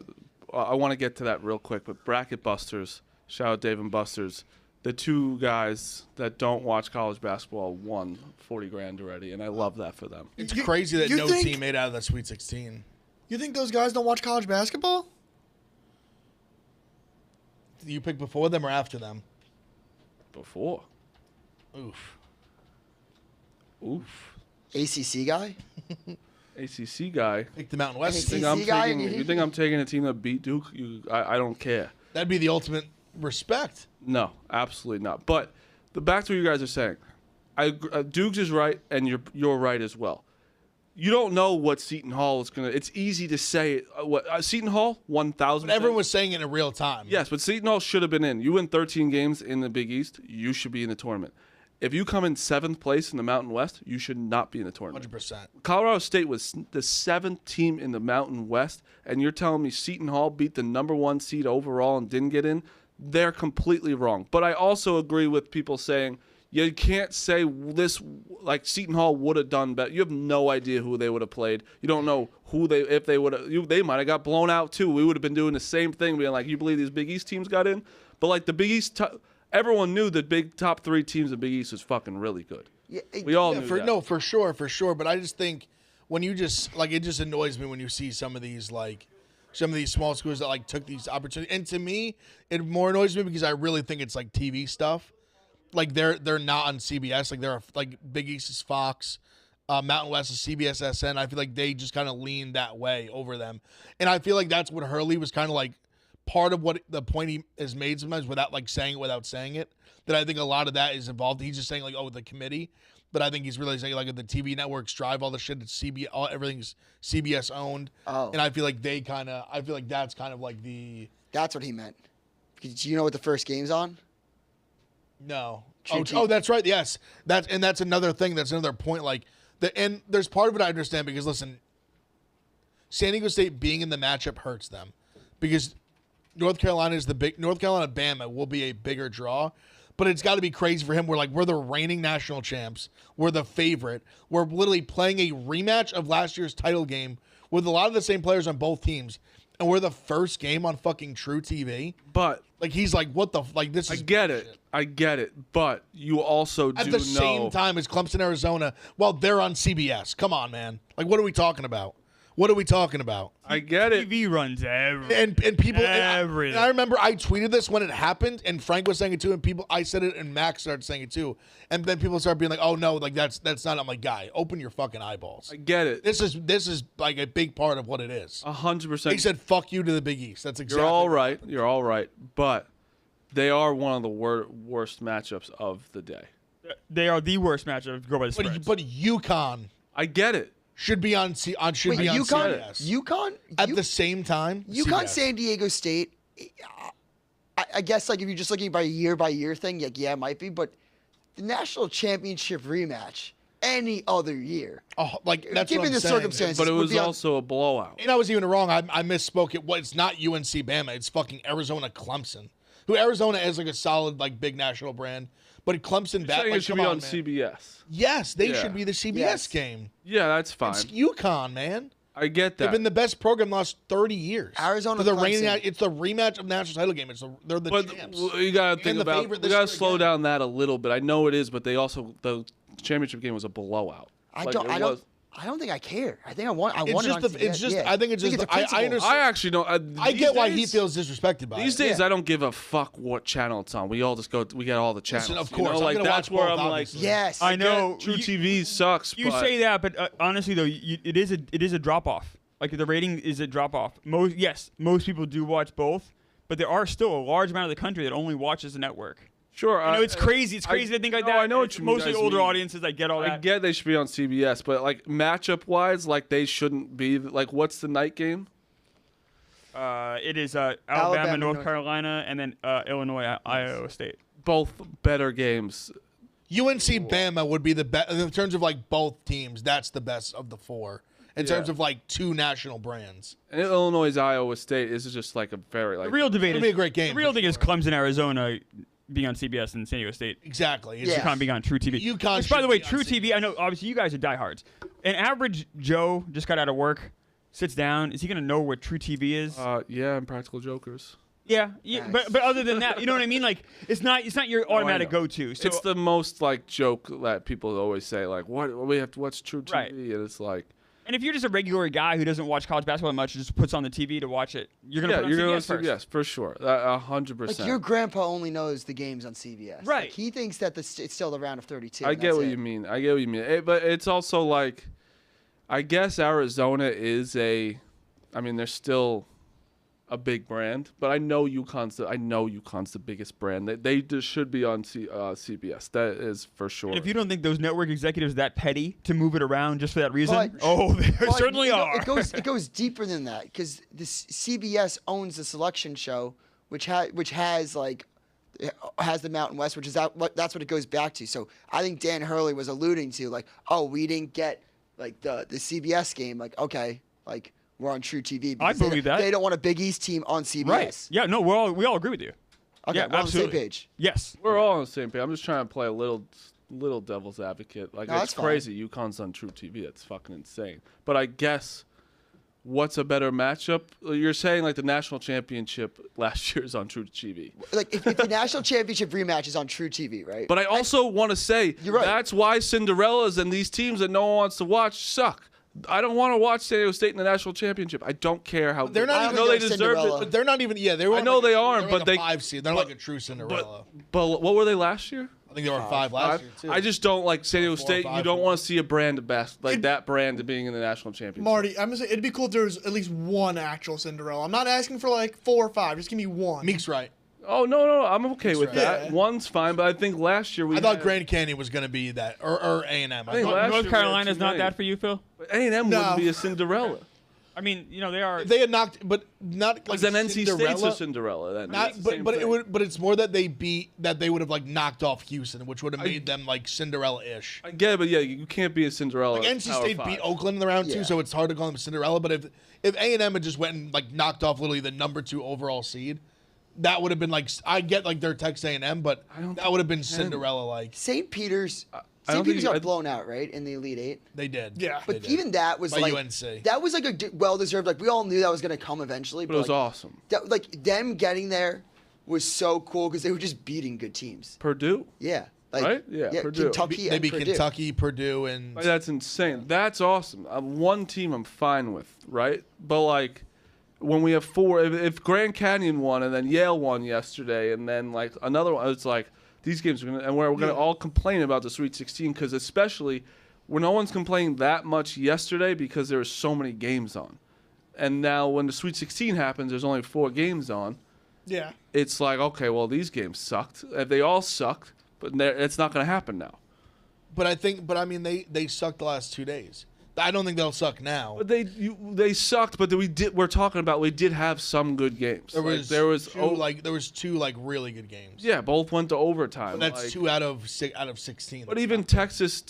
I want to get to that real quick. But Bracket Busters, shout out Dave and Busters, the 2 guys that don't watch college basketball won $40,000 already, and I love that for them. It's crazy that no team made out of that Sweet 16. You think those guys don't watch college basketball? You pick before them or after them? Before. Oof. ACC guy? ACC guy. Pick the Mountain West. ACC guy? You think I'm taking a team that beat Duke? I don't care. That'd be the ultimate respect. No, absolutely not. But back to what you guys are saying. Dukes is right, and you're right as well. You don't know what Seton Hall is gonna. It's easy to say. Seton Hall 1,000. But everyone was saying it in real time. Yes, but Seton Hall should have been in. You win 13 games in the Big East, you should be in the tournament. If you come in 7th place in the Mountain West, you should not be in the tournament. 100%. Colorado State was the 7th team in the Mountain West, and you're telling me Seton Hall beat the number 1 seed overall and didn't get in? They're completely wrong. But I also agree with people saying, you can't say this like Seton Hall would have done better. You have no idea who they would have played. You don't know if they would have. They might have got blown out too. We would have been doing the same thing, being like, you believe these Big East teams got in? But like the Big East, everyone knew the big top 3 teams of Big East was fucking really good. Yeah, we all knew that. No, for sure. But I just think when you just like it just annoys me when you see some of these small schools that like took these opportunities. And to me, it more annoys me because I really think it's like TV stuff. Like they're not on CBS. Like they're like Big East is Fox, Mountain West is CBS SN. I feel like they just kind of lean that way over them, and I feel like that's what Hurley was kind of like part of what the point he has made sometimes without like saying it without saying it. That I think a lot of that is involved. He's just saying like, oh, the committee, but I think he's really saying like the TV networks drive all the shit. It's CBS, everything's CBS owned. Oh, and I feel like I feel like that's kind of like the. That's what he meant. Do you know what the first game's on? No. Oh, that's right. Yes. That's another thing. That's another point. Like and there's part of it I understand because listen, San Diego State being in the matchup hurts them because North Carolina Bama will be a bigger draw, but it's got to be crazy for him. We're the reigning national champs. We're the favorite. We're literally playing a rematch of last year's title game with a lot of the same players on both teams. And we're the first game on fucking True TV. But like he's like, what the like this is I get it. But you also do at the same time as Clemson, Arizona, well, they're on CBS. Come on, man. Like what are we talking about? I get it. TV runs everything. And people everything. And I remember I tweeted this when it happened and Frank was saying it too and I said it and Max started saying it too. And then people started being like, "Oh no, like that's not." I'm like, "Guy, open your fucking eyeballs." I get it. This is like a big part of what it is. 100%. He said, "Fuck you" to the Big East. That's exactly. You're all right. But they are one of the worst matchups of the day. They are the worst matchup. Go by the spreads. But Yukon, I get it. Should be on CBS. Yukon at the same time. Yukon, CBS. San Diego State. I guess like if you're just looking by year thing, like yeah, it might be. But the national championship rematch any other year. Oh, like that's given what I'm the saying. circumstances. But it was also a blowout. And I was even wrong. I misspoke. It's not UNC Bama. It's fucking Arizona Clemson. Who Arizona is like a solid like big national brand. But Clemson it should be on CBS. Yes, they should be the CBS game. Yeah, that's fine. It's UConn, man. I get They've that. been the best program the last 30 years. Arizona, They're the Clemson. it's the rematch of the national title game. They're the But champs. you gotta think And the about. favorite We this gotta year slow again. down that a little bit. I know it is, but they also the championship game was a blowout. I Like, don't. it I was- don't. I don't think I care. I think I want. I It's want just it on the- it's CBS. just- Yeah. I think it's just a the- I principle. understand. I actually don't. I get why he days- feels disrespected by These it. days, Yeah. I don't give a fuck what channel it's on. We all just go. We get all the channels. Listen, of you course, know? I'm like gonna that's watch where both, I'm obviously. Yes. I know. True TV sucks. You but say that, but honestly though, it is a drop off. Like the rating is a drop off. Most people do watch both, but there are still a large amount of the country that only watches the network. Sure, I know it's crazy. It's crazy to think like no, that. I know what It's you mostly guys older mean. audiences. I get all I that. get they should be on CBS, but like matchup wise, like they shouldn't be. Like, what's the night game? It is Alabama, North Carolina, and then Illinois, Iowa State. Both better games. UNC Bama would be the best in terms of like both teams. That's the best of the four in terms of like two national brands. And Illinois, Iowa State is just like a very like. The real debate It'll is be a great game. The real for thing is sure. Clemson, Arizona being on CBS and San Diego State. Exactly. It's Yeah. UConn being on True TV. UConn Which, by the should way, be on True CBS. TV. I know obviously you guys are diehards. An average Joe just got out of work, sits down. Is he gonna know what True TV is? Yeah, and Practical Jokers. yeah, Nice. but other than that, you know what I mean. Like it's not your automatic know. go-to. So It's the most like joke that people always say. Like, what we have to watch True TV, Right. and it's like, and if you're just a regular guy who doesn't watch college basketball much, just puts on the TV to watch it, you're gonna yeah, put you're on going CBS to first. CBS for sure, 100%. Like your grandpa only knows the games on CBS. Right. Like, he thinks that it's still the round of 32. I and get that's what it. you mean. I get what you mean. But it's also like, I guess Arizona is I mean, they're still a big brand, but I know UConn's the biggest brand. They just should be on CBS. That is for sure. And if you don't think those network executives that petty to move it around just for that reason, But- they But, certainly you know, are. It goes deeper than that because CBS owns the selection show, which has the Mountain West, that's what it goes back to. So I think Dan Hurley was alluding to like, oh, we didn't get like the CBS game. Like, okay, like we're on True TV. I because believe that. they don't want a Big East team on CBS. Right. Yeah, no, we all agree with you. Okay, Yeah, we're on the same absolutely. page. Yes. We're all on the same page. I'm just trying to play a little devil's advocate. Like, No, it's that's fine. crazy. UConn's on True TV. It's fucking insane. But I guess what's a better matchup? You're saying like the national championship last year is on True TV. Like if the national championship rematch is on True TV, right? But I also want to say You're right. that's why Cinderellas and these teams that no one wants to watch suck. I don't want to watch San Diego State in the national championship. I don't care how. They're not I even- don't know they think they're deserved Cinderella. it. But they're not even. Yeah, they were. I know like they a- aren't, they're but like they- a 5 seed. They're like a true Cinderella. But what were they last year? I think they were 5 last year too. I just don't like San Diego 4 or State. 5, You don't 4. want to see a brand of like that brand being in the national championship. Marty, I'm gonna say it'd be cool if there was at least one actual Cinderella. I'm not asking for like 4 or 5. Just give me one. Meek's right. Oh no, I'm okay with right. that. Yeah. One's fine, but I think last year we. I thought had- Grand Canyon was going to be that, or A&M. I think last year North we had Carolina's too not many. that for you, Phil? A&M No. wouldn't be a Cinderella. I mean, they are. They had knocked, but not like Because then NC Cinderella. State's a Cinderella. Then Not, It's the but same but it thing. would, but it's more that they would have like knocked off Houston, which would have made them like Cinderella-ish. I get it, but yeah, you can't be a Cinderella. Like NC Power State 5. beat Oakland in the round Yeah. 2, so it's hard to call them Cinderella. But if A&M had just went and like knocked off literally the number 2 overall seed, that would have been like I get like their Texas A&M, but that would have been Cinderella like. St. Peter's. I don't St. Peter's think- got blown out, right, in the Elite Eight. They did. Yeah. But even that was By like UNC. that was like a well-deserved. Like we all knew that was going to come eventually. But it was like, awesome. like them getting there was so cool because they were just beating good teams. Purdue. Yeah. Like, Right? Yeah, Purdue. Kentucky They and beat Purdue. Kentucky, Purdue, and Like, that's insane. That's awesome. One team I'm fine with, right? But like when we have 4, if Grand Canyon won and then Yale won yesterday, and then like another one, it's like these games are gonna, and we're gonna all complain about the Sweet 16 because especially when no one's complaining that much yesterday because there were so many games on, and now when the Sweet 16 happens, there's only 4 games on. Yeah. It's like, okay, well these games sucked. They all sucked, but it's not gonna happen now. but I mean they sucked the last 2 days. I don't think they'll suck now. But they sucked, but we did have some good games. There Like, was there was 2 like really good games. yeah, both went to overtime. But that's like- 2 out of 16. But even Texas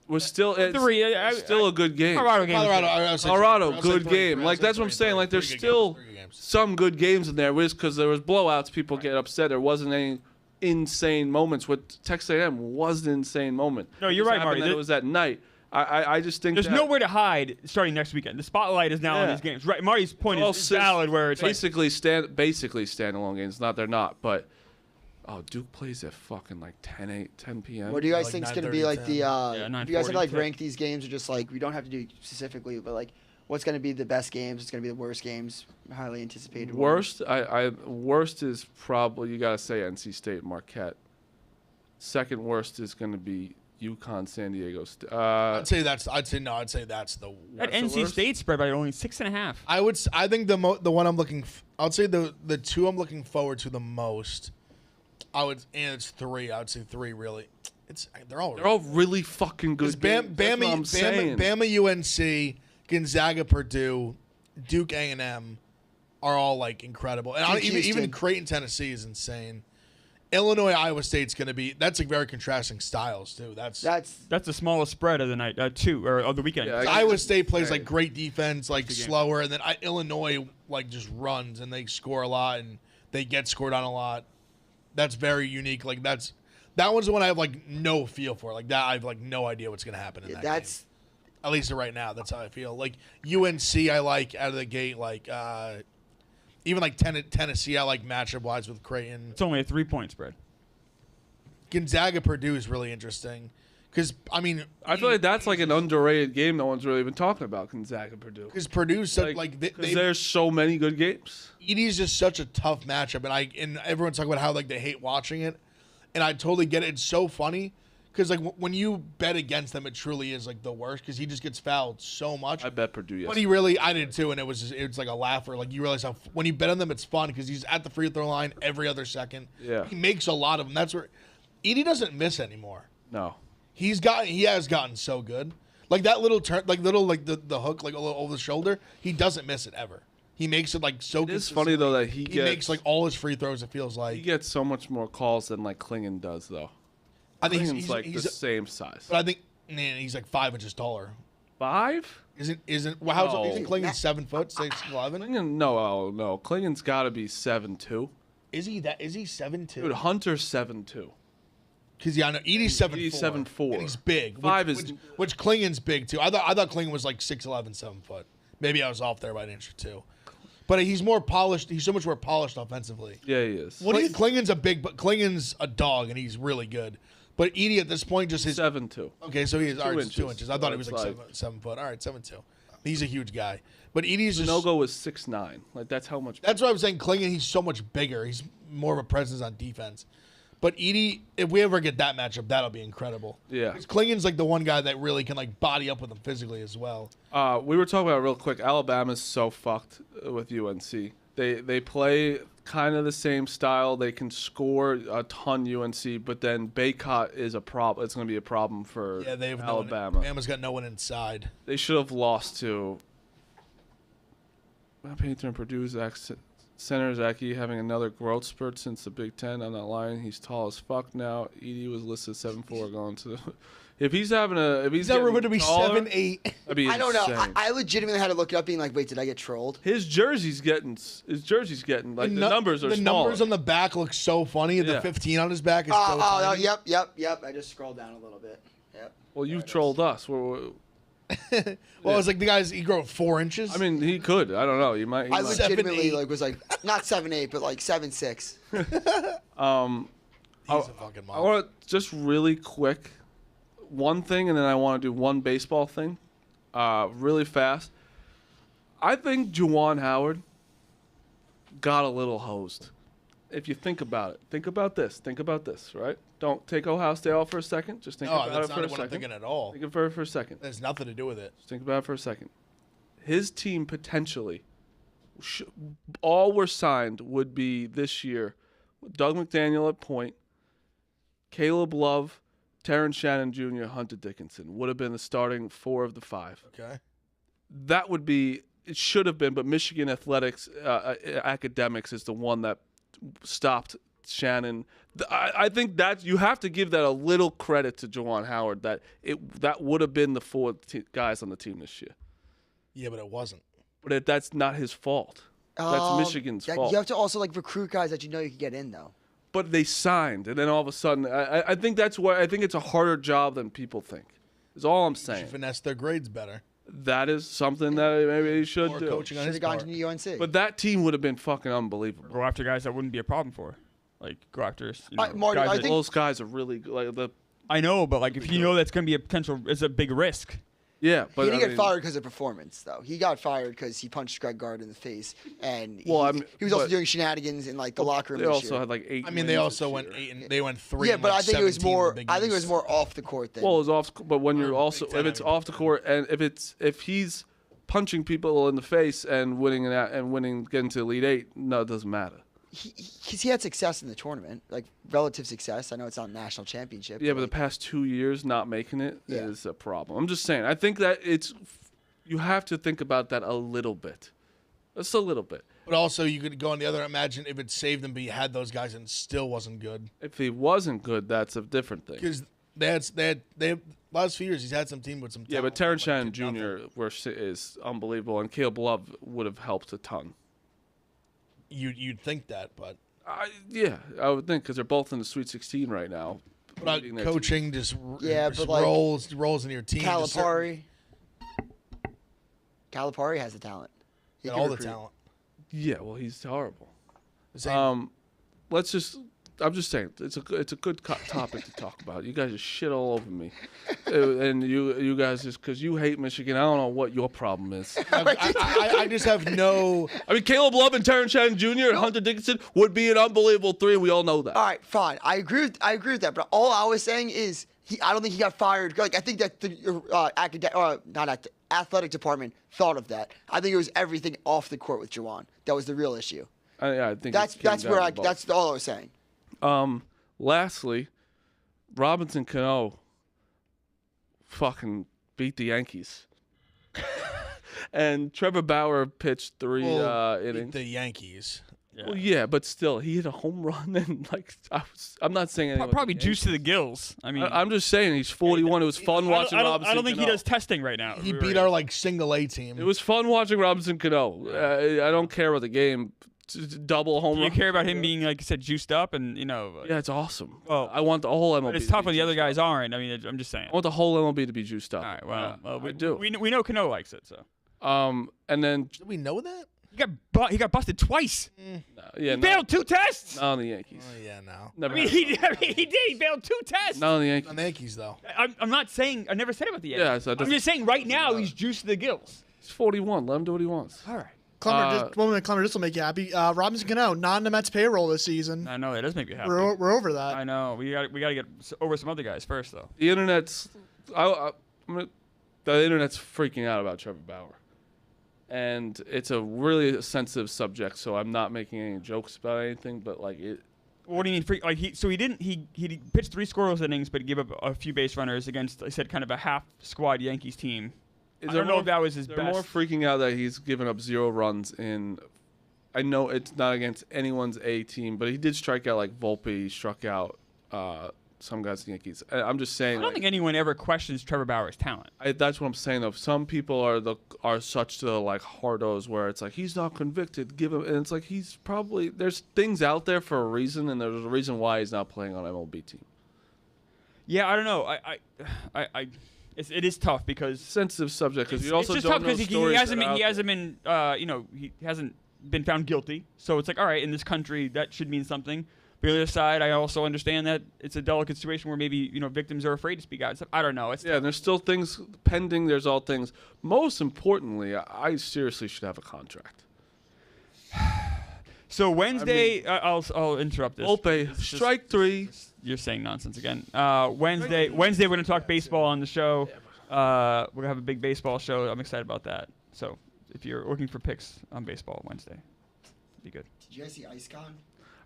was still it's 3. still a good game. Colorado game. Colorado, I would say Colorado, three. I would say good 3. game. I would Like say that's what I'm 3. saying. Like there's 3 good still games. 3 good games. some good games in there, because there was blowouts. People get upset. There wasn't any insane moments. What Texas A&M was an insane moment. No, you're Just right, happened Marty. that It was at night. I just think There's that nowhere to hide starting next weekend. The spotlight is now on these games. Right. Marty's point is valid where it's basically standalone games. Not they're not, but Duke plays at fucking like 10 p.m. What do you guys think is going to be like the? Do you guys have to like 9:40 rank these games, or just like we don't have to do specifically, but like what's going to be the best games? What's going to be the worst games? Highly anticipated. Worst, worst is probably you gotta say NC State Marquette. Second worst is going to be Yukon San Diego State. I'd say that's the worst. That NC State spread by only 6.5. I think the one I'm looking. I would say the two I'm looking forward to the most. And it's three. I would say three really. They're all really fucking good. Bama, UNC, Gonzaga, Purdue, Duke, A&M are all like incredible, and even Creighton, Tennessee is insane. Illinois, Iowa State's going to be. That's like very contrasting styles too. That's the smallest spread of the night, of the weekend. Yeah, Iowa State plays like great defense, like slower, and then Illinois like just runs and they score a lot and they get scored on a lot. That's very unique. Like that one's the one I have like no feel for. Like that, I have like no idea what's going to happen in that game. At least right now, that's how I feel. Like UNC, I like out of the gate. Like even like Tennessee, I like matchup wise with Creighton. It's only a 3-point spread. Gonzaga, Purdue is really interesting because I feel like that's like an underrated game. No one's really even talking about Gonzaga, Purdue. Because Purdue's there's so many good games. Edey's just such a tough matchup, and everyone's talking about how like they hate watching it, and I totally get it. It's so funny. Because like when you bet against them, it truly is like the worst. Because he just gets fouled so much. I bet Purdue. Yes. But I did too, and it was like a laugher. Like you realize how when you bet on them, it's fun because he's at the free throw line every other second. Yeah, he makes a lot of them. That's where Edey doesn't miss anymore. No, he has gotten so good. Like that little turn, like the hook, like over the shoulder. He doesn't miss it ever. He makes it like so. It's funny though that he makes like all his free throws. It feels like he gets so much more calls than like Klingon does though. I think he's like the same size. But I think he's like 5 inches taller. 5? Isn't well, how's isn't Klingon 7 foot, 6'11"? No. Klingon's got to be 7'2". Is he 7'2"? Dude, Hunter's 7'2". Because I know Edey's 7'4". Edey's 7'4". And he's big. Which Klingon's big too. I thought Klingon was like 6'11", 7 foot. Maybe I was off there by an inch or two. But he's more polished. He's so much more polished offensively. Yeah, he is. Klingon's Klingon's a dog, and he's really good. But Edey at this point just his 7'2". Okay, so he is 2 inches. 2 inches. I thought he was like 7 foot. All right, 7'2". He's a huge guy. But Edey's just Nogo was 6'9". Like that's how much. That's what I was saying. Klingon, he's so much bigger. He's more of a presence on defense. But Edey, if we ever get that matchup, that'll be incredible. Yeah. Klingon's like the one guy that really can like body up with him physically as well. We were talking about it real quick. Alabama's so fucked with UNC. They play kind of the same style. They can score a ton UNC, but then Baycott is a problem. It's going to be a problem for Alabama. Alabama's got no one inside. They should have lost to Painter and Purdue's center Zaki having another growth spurt since the Big Ten. I'm not lying. He's tall as fuck now. Edey was listed 7'4", going to. If he's never going to be 7'8". I don't know. I legitimately had to look it up, being like, "Wait, did I get trolled?" His jersey's getting like the numbers are the smaller. Numbers on the back look so funny. The 15 on his back is so tiny. Yep. I just scrolled down a little bit. Yep. Well, you trolled us. Well, it's like the guys. He grew 4 inches. I mean, he could. I don't know. He might. I legitimately was like not 7'8", but like 7'6". He's a fucking monster. I want to just really quick. One thing, and then I want to do one baseball thing really fast. I think Juwan Howard got a little hosed. If you think about it. Think about this, right? Don't take Ohio State off for a second. Just think about it for a second. That's not what I'm thinking at all. Think about it for a second. There's nothing to do with it. Just think about it for a second. His team potentially, all were signed would be this year, Doug McDaniel at point, Caleb Love, Terrence Shannon Jr., Hunter Dickinson would have been the starting 4 of the 5. Okay. That would be, it should have been, but Michigan Athletics Academics is the one that stopped Shannon. I think that you have to give that a little credit to Juwan Howard, that would have been the 4 guys on the team this year. Yeah, but it wasn't. But that's not his fault. That's Michigan's fault. You have to also like recruit guys that you know you can get in though. But they signed, and then all of a sudden, I think that's why I think it's a harder job than people think. Is all I'm Should saying. finesse their grades better. That is something that maybe he should More do. coaching on Should his have gone part. to the UNC. But that team would have been fucking unbelievable. Go after guys that wouldn't be a problem for. Like, go after, Marty, guys I that- think- Those guys are really good. Like I know, but like if you know that's going to be a potential, it's a big risk. yeah, but he didn't I get mean, fired because of performance, though. He got fired because he punched Greg Gard in the face, and Well, he was also but- doing shenanigans in like the locker room. They this also year. had like 8. I mean, they wins also this went year. 8 and they went 3. Yeah, and but like I think it was 17 in the more. Big I think it was East. more off the court than. Well, it's off. But when you're Or also Big Ten, if it's I mean, off the court and if he's punching people in the face and winning getting to Elite Eight, no, it doesn't matter. he had success in the tournament, like relative success. I know it's not a national championship. Yeah, but the like, past 2 years not making it is Yeah. a problem. I'm just saying. I think that you have to think about that a little bit, just a little bit. But also, you could go on the other. Imagine if it saved them, but you had those guys and still wasn't good. If he wasn't good, that's a different thing. Because they last few years he's had some team with some. Yeah, but talent, Terrence but Shannon did nothing. Jr. is unbelievable, and Caleb Love would have helped a ton. You'd think that, but Yeah, I would think because they're both in the Sweet 16 right now. about leading their team. coaching just Yeah, just but, like, rolls in your team. just certain- Calipari has the talent. He and can all the recruit. talent. Yeah, well, he's horrible. Same- I'm just saying it's a good topic to talk about. You guys just shit all over me, and you guys just because you hate Michigan. I don't know what your problem is. I just have no. I mean, Caleb Love and Terrence Shannon Jr. and Hunter Dickinson would be an unbelievable 3, and we all know that. All right, fine. I agree with that. But all I was saying is I don't think he got fired. Like I think that the athletic department thought of that. I think it was everything off the court with Juwan. That was the real issue. I think That's it came that's down where to I both. that's all I was saying. Lastly, Robinson Cano fucking beat the Yankees. And Trevor Bauer pitched 3 innings. The Yankees. Well, yeah, but still, he hit a home run and I'm not saying anything. Probably juice to the gills. I mean, I'm just saying he's 41. It was fun watching Robinson. I don't think he Cano. does testing right now. He beat our single A team. It was fun watching Robinson Cano. I don't care about the game. Double home Do you run. care about him being, like you said, juiced up and Yeah, it's awesome. Well, I want the whole MLB. But it's to tough be when the other juiced guys up. aren't. I mean, I'm just saying. I want the whole MLB to be juiced up. All right, well, I do. We know Cano likes it, so. And then Did we know that? He got busted twice. yeah, He failed 2 tests. not on the Yankees. Oh yeah, no. Never I mean, happened. he did. He failed 2 tests. Not on the Yankees. On the Yankees though. I'm not saying. I never said about the Yankees. Yeah, so it I'm doesn't- just saying right now he's juiced to the gills. He's 41. Let him do what he wants. All right. Clemmer, this will make you happy. Robinson Cano, not on the Mets payroll this season. I know that does make me happy. We're over that. I know. We got to get over some other guys first, though. The internet's the internet's freaking out about Trevor Bauer, and it's a really sensitive subject. So I'm not making any jokes about anything, but like it. What do you mean? Like he pitched 3 scoreless innings, but he gave up a few base runners against, I said, kind of a half squad Yankees team. I don't know if that was his They're best. more freaking out that he's given up 0 runs in. I know it's not against anyone's A team, but he did strike out like Volpe. He struck out some guys in the Yankees. I'm just saying. I don't think anyone ever questions Trevor Bauer's talent. That's what I'm saying. Though some people are such the like hardos where it's like he's not convicted. Give him, and it's like he's probably there's things out there for a reason, and there's a reason why he's not playing on MLB team. Yeah, I don't know. It is tough because Sensitive subject because it's you also just don't tough know because he stories hasn't that been are he out hasn't been he hasn't been found guilty. So it's like, all right, in this country that should mean something. But on the other side, I also understand that it's a delicate situation where maybe victims are afraid to speak out. I don't know. It's Yeah, and there's still things pending. There's all things. Most importantly, I seriously should have a contract. So Wednesday, I'll interrupt this. Volpe, strike 3. You're saying nonsense again. Wednesday we're gonna talk baseball on the show. We're gonna have a big baseball show. I'm excited about that. So if you're looking for picks on baseball Wednesday, be good. Did you guys see IceCon?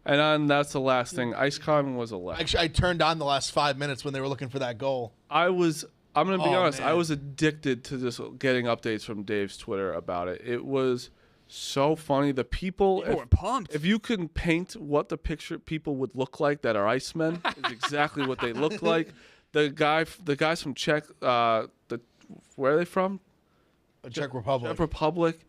And then that's the last thing. IceCon was a laugh. Actually, I turned on the last 5 minutes when they were looking for that goal. I'm going to be honest. man. I was addicted to just getting updates from Dave's Twitter about it. It was so funny. The people People were pumped. if you can paint what the picture people would look like that are Icemen, is exactly what they look like. The guys from Czech, where are they from? Czech Republic. Czech Republic.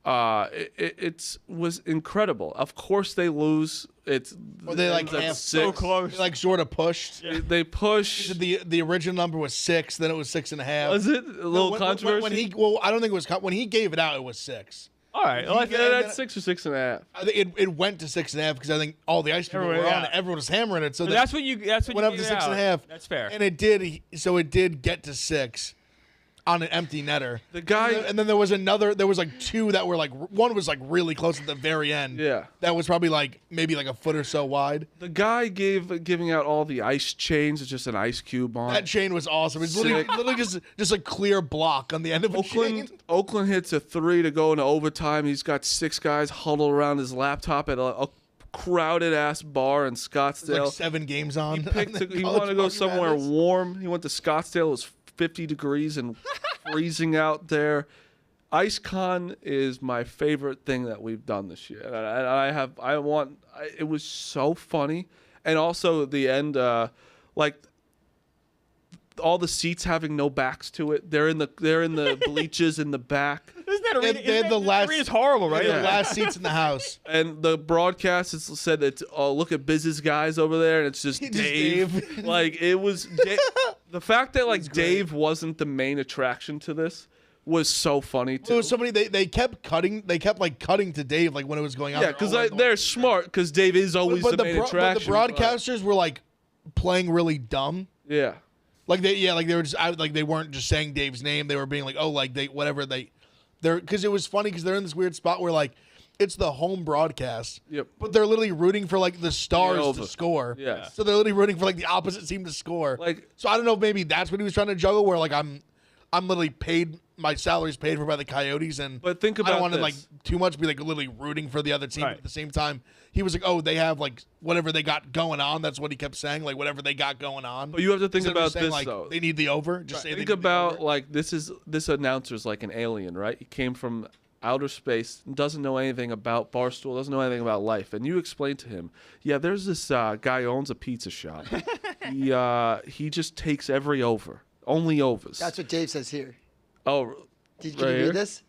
It was incredible. Of course they lose it's Or they like ends at half- so 6. close. They, like sort of pushed. They push. The original number was 6, then it was 6.5. Was it a little controversy? When he I don't think it was when he gave it out, it was 6. All right. Well, Yeah, that's 6 or 6.5. I think it went to 6.5 because I think all the ice people Everyone, were on yeah. it. Everyone was hammering it. So that's what you. That's what went you up to gave it out. 6.5. That's fair. And it did. So it did get to 6 on an empty netter. The guy. And then there was another. There was like 2 that were like one was like really close at the very end. Yeah. That was probably like maybe like a foot or so wide. The guy giving out all the ice chains. It's just an ice cube on. That chain was awesome. It's literally just a clear block on the end of a chain. Oakland hits a 3 to go into overtime. He's got 6 guys huddled around his laptop at a crowded ass bar in Scottsdale. Like 7 games on. He wanted to go somewhere warm. He went to Scottsdale. It was 50 degrees and freezing out there. IceCon is my favorite thing that we've done this year. And it was so funny. And also at the end, like all the seats having no backs to it. They're in the bleachers in the back. Isn't that They had the last. arena's horrible, right? The last seats in the house. And the broadcast said that, oh, look at Biz's guys over there, and it's just Dave. Like, it was the fact that like Dave wasn't the main attraction to this was so funny too. There was somebody they kept cutting. They kept like cutting to Dave like when it was going on. Yeah, because they're smart. Because Dave is always the main attraction. But the broadcasters were like playing really dumb. Yeah. Like they were just out, like they weren't just saying Dave's name. They were being like, oh, like they're because it was funny because they're in this weird spot where like it's the home broadcast. Yep. But they're literally rooting for like the Stars Over. to score. Yeah. So they're literally rooting for like the opposite team to score. Like, so I don't know if maybe that's what he was trying to juggle. Where like I'm literally paid. My salary's paid for by the Coyotes, and but think about I don't want to this. like too much be like literally rooting for the other team. Right. But at the same time, he was like, "Oh, they have like whatever they got going on." That's what he kept saying, like whatever they got going on. But you have to think Instead of about just saying, this like, though. They need the over. Just say they Think need the about over. like this announcer's like an alien, right? He came from outer space, doesn't know anything about Barstool, doesn't know anything about life, and you explain to him, yeah, there's this guy who owns a pizza shop. He just takes every over, only overs. That's what Dave says here. Oh. Can Right you here? read this?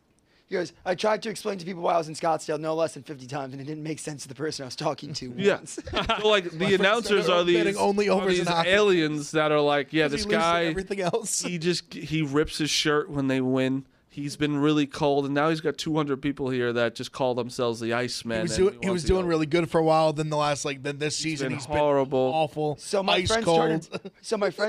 He goes, I tried to explain to people why I was in Scottsdale no less than 50 times, and it didn't make sense to the person I was talking to Yeah. once. So, like the announcers are these, betting only overs in hockey. aliens that are like, yeah, Because this he loses guy, everything else. he rips his shirt when they win. He's been really cold, and now he's got 200 people here that just call themselves the Iceman. He was doing really good for a while. Then then this season been he's horrible. been awful. So my ice friend cold.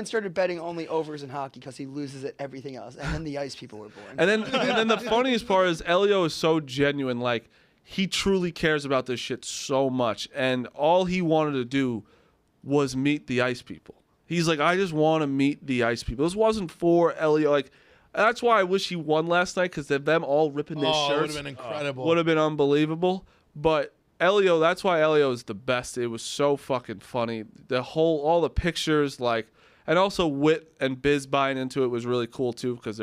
started betting only overs in hockey because he loses at everything else, and then the ice people were born. And then the funniest part is Elio is so genuine. Like, he truly cares about this shit so much, and all he wanted to do was meet the ice people. He's like, I just want to meet the ice people. This wasn't for Elio. Like, that's why I wish he won last night, because them all ripping their It would shirts have been incredible. would have been unbelievable. But Elio, that's why Elio is the best. It was so fucking funny. All the pictures, like, and also Wit and Biz buying into it was really cool too, because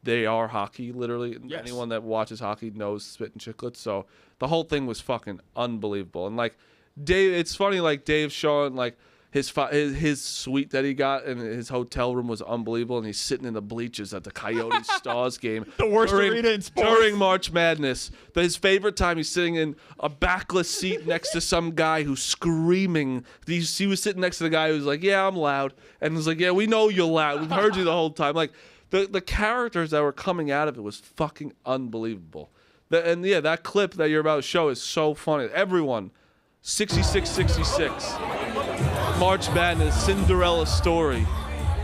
they are hockey, literally. Yes. Anyone that watches hockey knows Spit and Chicklets. So the whole thing was fucking unbelievable. And like Dave, it's funny, like Dave showing like his suite that he got in his hotel room was unbelievable, and he's sitting in the bleachers at the Coyotes Stars game. The worst arena in sports. During March Madness. His favorite time, he's sitting in a backless seat next to some guy who's screaming. He was sitting next to the guy who's like, yeah, I'm loud. And was like, yeah, we know you're loud. We've heard you the whole time. Like, the characters that were coming out of it was fucking unbelievable. That clip that you're about to show is so funny. Everyone, 66-66. March Madness, Cinderella story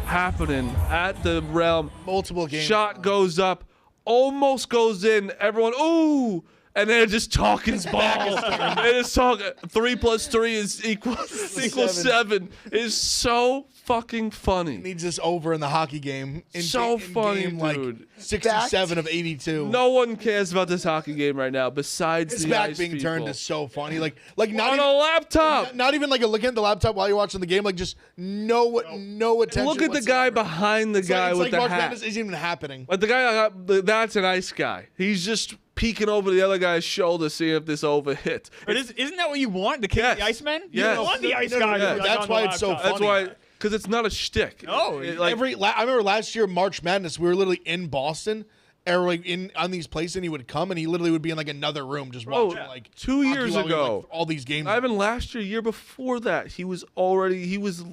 happening at the Realm. Multiple games. Shot goes up, almost goes in. Everyone, ooh, and they're just talking ball. They're just talking. 3 + 3 is equals 7. It's so fucking funny. Needs this over in the hockey game. So funny, game, dude. Like 67 of 82. No one cares about this hockey game right now besides His the back ice being people. turned is so funny. Like not on even, a laptop. Not even like looking at the laptop while you're watching the game. Like just no attention. Look at the guy whatsoever. behind the guy It's with like the March hat. Madness isn't even happening. But the guy, that's an ice guy. He's just peeking over the other guy's shoulder, seeing if this over hit. But isn't that what you want? The king of the Iceman? Yes. You want the ice No, guy. no, to be, like, that's on the why it's so laptop. That's why, because it's not a shtick. No, It, I remember last year March Madness, we were literally in Boston, or like on these plays, and he would come and he literally would be in like another room just watching like 2 years hockey while ago, like, all these games. Not even last year before that, he was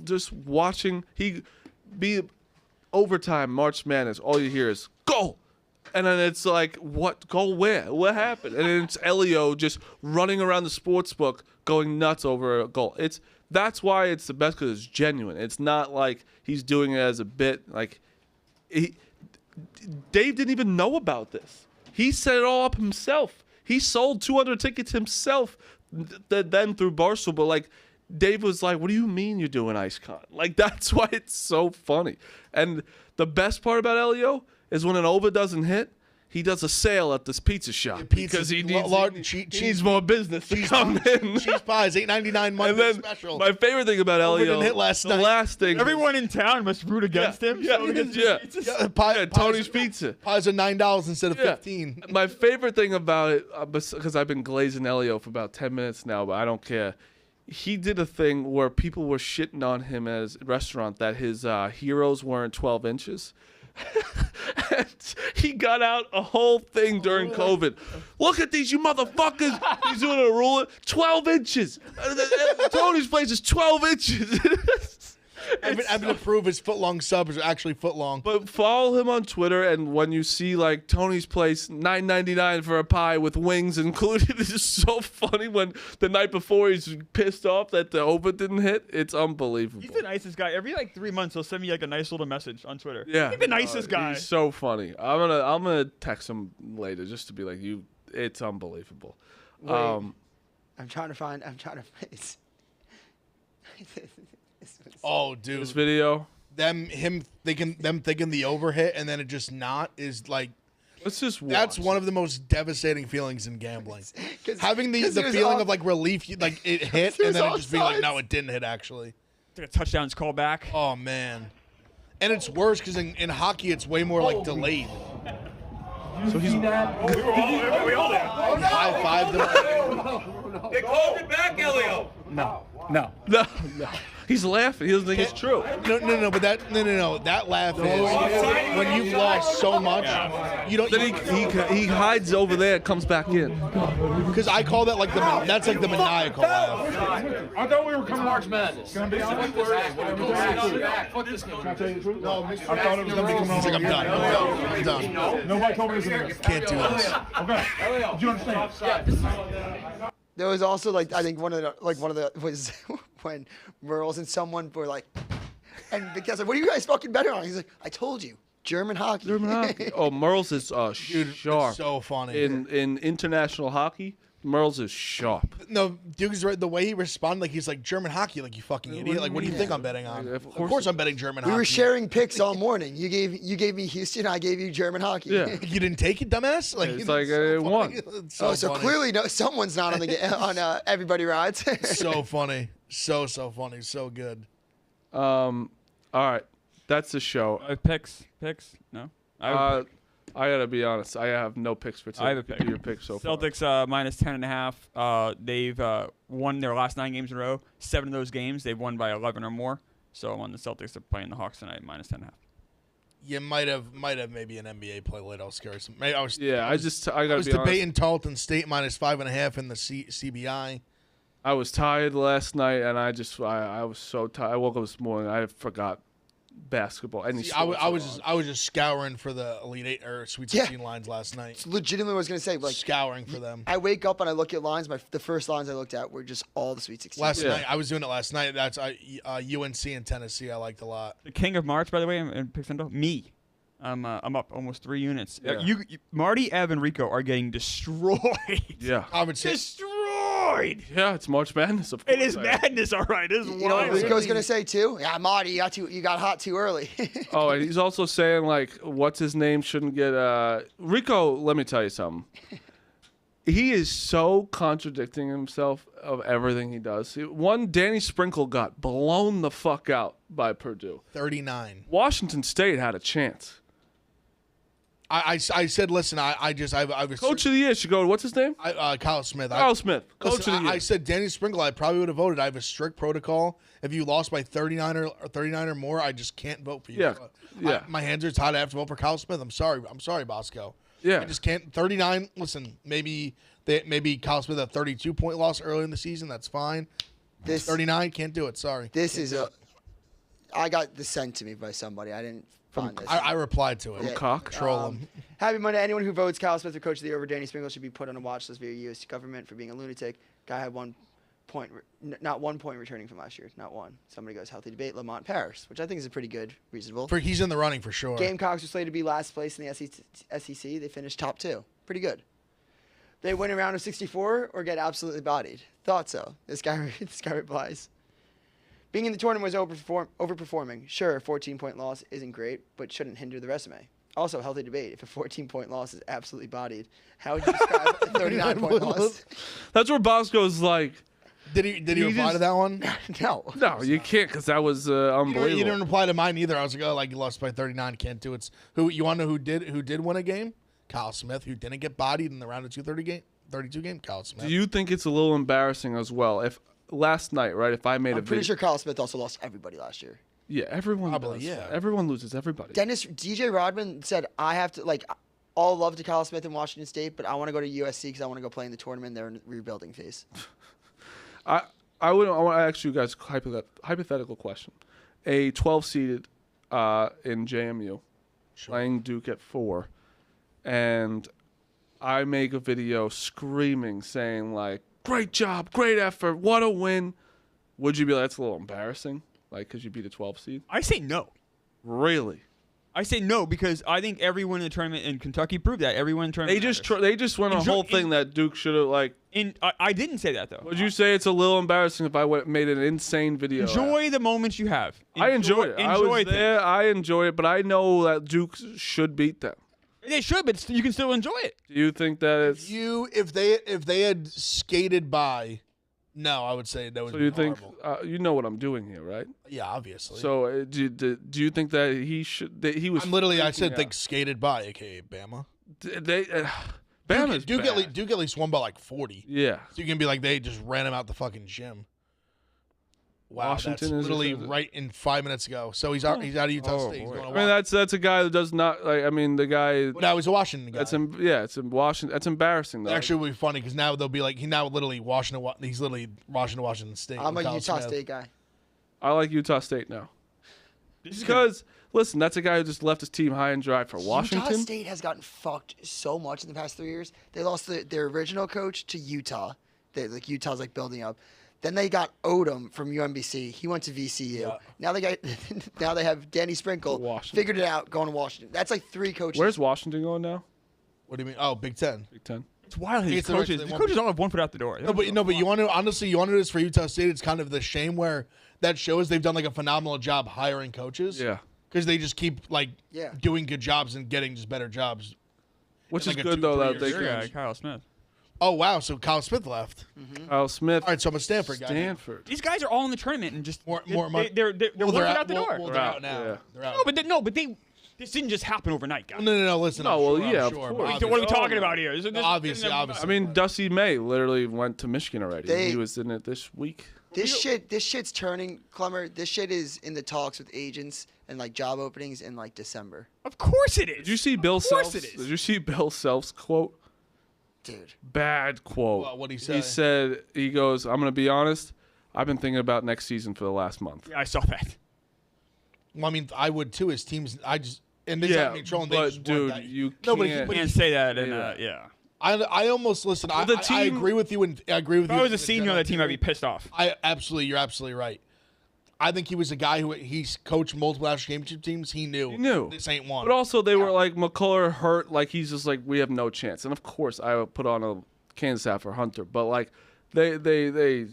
just watching. He be overtime, March Madness. All you hear is goal, and then it's like, what goal? Where? What happened? And then it's Elio just running around the sports book, going nuts over a goal. That's why it's the best, because it's genuine. It's not like he's doing it as a bit. Like Dave didn't even know about this. He set it all up himself. He sold 200 tickets himself then through Barstool. But, like, Dave was like, what do you mean you're doing IceCon? Like, that's why it's so funny. And the best part about Elio is when an over doesn't hit, he does a sale at this pizza shop because he needs more business to come in. Cheese pies, $8.99 Monday special. My favorite thing about Elio, didn't hit last night. last thing, Everyone in town must root against him. Tony's Pizza. Pies are $9 instead of $15. My favorite thing about it, because I've been glazing Elio for about 10 minutes now, but I don't care. He did a thing where people were shitting on him as a restaurant that his heroes weren't 12 inches. And he got out a whole thing during COVID. Look at these, you motherfuckers. He's doing a ruler. 12 inches. Tony's place is 12 inches. I'm going to prove his foot-long subs are actually foot-long. But follow him on Twitter, and when you see, like, Tony's place, $9.99 for a pie with wings included, it's just so funny when the night before he's pissed off that the over didn't hit. It's unbelievable. He's the nicest guy. Every, 3 months, he'll send me, a nice little message on Twitter. Yeah. He's the nicest guy. He's so funny. I'm gonna text him later just to be like, it's unbelievable. Wait, I'm trying to find. Oh, dude. This video. Them thinking the over hit and then it just not is like. Let's just watch. That's one of the most devastating feelings in gambling. Having the feeling of like relief, like it hit and then it just be like, no, it didn't hit actually. A touchdown's call back. Oh man, and it's worse because in hockey it's way more like delayed. So he's We all did. High five No. They called it back, Elio. No. He's laughing. He doesn't think it's true. No. But that laugh is when you've lost so much. You don't. Then he hides over there, comes back in. Because I call that like that's like the maniacal laugh. I thought we were coming March Madness. No, I thought it was gonna be coming. He's like, I'm done. Nobody told me it was Can't do this. Okay. Do you understand? There was also I think one of the was when Merles and someone were like, and because like, what are you guys fucking betting on? He's like, I told you, German hockey. Oh, Merles is sharp. It's so funny. In international hockey, Merles is sharp. No, Duke's right. The way he responded, like he's like German hockey, like you fucking idiot. Like, what do you think I'm betting on? Of course I'm betting German hockey. We were sharing picks all morning. You gave me Houston, I gave you German hockey. Yeah. You didn't take it, dumbass. Like it's like it won. So clearly, someone's not on Everybody Rides. So funny, so funny, so good. All right, that's the show. Picks? No. I gotta be honest. I have no picks for today. I have a pick. Your pick so far. Celtics minus 10.5. They've won their last 9 games in a row. 7 of those games they've won by 11 or more. So I'm on the Celtics. They're playing the Hawks tonight minus 10.5. You might have maybe an NBA play late. I'll scare some. I was gotta be debating honest. Tarleton State minus 5.5 in the CBI. I was tired last night, and I was so tired. I woke up this morning. I forgot basketball. I was just scouring for the Elite 8 or Sweet 16 lines last night. It's legitimately what I was gonna say. Like scouring for them. I wake up and I look at lines. The first lines I looked at were just all the Sweet 16. Last night I was doing it last night. That's UNC and Tennessee. I liked a lot. The king of March, by the way, in Pick Central, me. I'm up almost 3 units. Yeah. You, Marty, Ev, and Rico are getting destroyed. Yeah. I would say Destroyed. Yeah, it's March Madness. Of course. It is madness, all right. It is You know what Rico's gonna say too? Yeah, Marty, you got hot too early. Oh, and he's also saying like, what's his name shouldn't get Rico. Let me tell you something. He is so contradicting himself of everything he does. Danny Sprinkle got blown the fuck out by Purdue. 39. Washington State had a chance. I said, listen, I was Coach of the year should go. What's his name? Kyle Smith. Kyle Smith. Coach Listen, of the year. I said Danny Sprinkle. I probably would have voted. I have a strict protocol. If you lost by 39 or more, I just can't vote for you. Yeah. My hands are tied. I have to vote for Kyle Smith. I'm sorry, Bosco. Yeah. I just can't. 39. Listen, maybe Kyle Smith a 32-point loss early in the season. That's fine. This 39 can't do it. Sorry. This is a. I got this sent to me by somebody. I didn't find this. I replied to it. Yeah. Cock. Troll him. Happy Monday. Anyone who votes Kyle Smith for coach of the year over Danny Sprinkle should be put on a watch list via U.S. government for being a lunatic. Guy had 1 point, not 1 point returning from last year. Not one. Somebody goes healthy debate. Lamont Paris, which I think is a pretty good, reasonable. He's in the running for sure. Gamecocks are slated to be last place in the SEC. They finished top 2. Pretty good. They win a round of 64 or get absolutely bodied. Thought so. This guy replies. Being in the tournament was overperforming. Sure, a 14-point loss isn't great, but shouldn't hinder the resume. Also, healthy debate. If a 14-point loss is absolutely bodied, how would you describe a 39-point loss? That's where Bosco's like, Did he reply to that one? No. no, you can't, because that was unbelievable. You didn't reply to mine either. I was like, oh, like you lost by 39, can't do it. Who you want to know who did win a game? Kyle Smith, who didn't get bodied in the round of 32 game. Kyle Smith. Do you think it's a little embarrassing as well? If last night, right? If I made I'm pretty sure Kyle Smith also lost everybody last year. Yeah, everyone Probably, does. yeah. Everyone loses everybody. DJ Rodman said, I have to, like, all love to Kyle Smith in Washington State, but I want to go to USC because I want to go play in the tournament. They're in the rebuilding phase. I want to ask you guys a hypothetical question. A 12-seeded in JMU playing Duke at 4, and I make a video screaming, saying, like, great job, great effort, what a win. Would you be like, that's a little embarrassing? Like, because you beat a 12 seed? I say no. Really? I say no because I think everyone in the tournament in Kentucky proved that. Everyone in the tournament They just went a whole thing that Duke should have, like... I didn't say that, though. Would you say it's a little embarrassing if I made an insane video? Enjoy the moments you have. I enjoy it. I was there. I enjoy it, but I know that Duke should beat them. They should, but you can still enjoy it. Do you think that it's... If they had skated by... No, I would say that would So be you think horrible. you know what I'm doing here, right? Yeah, obviously. So do you think that he should? That he was. I said think skated by, aka Bama. Bama's Duke bad. at least won by like 40. Yeah. So you can be like they just ran him out the fucking gym. Wow, Washington that's is literally right in 5 minutes ago. So he's out of Utah State. He's going to I mean, that's a guy that does not like. I mean, the guy. But now he's a Washington guy. It's in Washington. That's embarrassing though. Actually, it would be funny because now they'll be like he's literally Washington State. I'm a Kyle Utah Smith. State guy. I like Utah State now. Because listen, that's a guy who just left his team high and dry for Washington. Utah State has gotten fucked so much in the past 3 years. They lost their original coach to Utah. Utah's like building up. Then they got Odom from UMBC. He went to VCU. Yeah. Now they have Danny Sprinkle. Washington. Figured it out, going to Washington. That's like 3 coaches. Where's Washington going now? What do you mean? Oh, Big Ten. Big Ten. It's wild. His It's the coaches don't have 1 foot out the door. No, but you want to honestly, you want to do this for Utah State. It's kind of the shame where that shows they've done like a phenomenal job hiring coaches. Yeah. Because they just keep Yeah. doing good jobs and getting just better jobs. Which in is like a good 2 though 3 that years. they Your can. guy, Kyle Smith. Oh wow! So Kyle Smith left. Kyle Smith. All right, so I'm a Stanford guy. Stanford. These guys are all in the tournament and just More money. They're Well, 1 foot they're out the door. Well, They're they're out, out now. yeah. They're out. But this didn't just happen overnight, guys. No. Listen. No, I'm well, sure, I'm yeah, of sure, course. but What are we obviously- talking about here? Obviously. I mean, Dusty May literally went to Michigan already. He was in it this week. This shit's turning, Clemmer. This shit is in the talks with agents and like job openings in like December. Of course it is. Did you see Bill Of course Self's? it is. Did you see Bill Self's quote? Dude. Bad quote. What'd he say? He said, he goes, I'm going to be honest, I've been thinking about next season for the last month. Yeah, I saw that. Well, I mean, I would too. His teams. And this Yeah, not me trolling. They but just weren't dude, that- you No, but can't. he- Can't say that. And Yeah. yeah. I almost listen. Well, the I team- agree with you, and I agree with If you. I was a in the senior on that team, general I'd be pissed off. You're absolutely right. I think he was a guy who he's coached multiple national championship teams. He knew. This ain't one. But also, they were like, McCullough hurt. Like, he's just like, we have no chance. And of course, I would put on a Kansas hat for Hunter. But like, they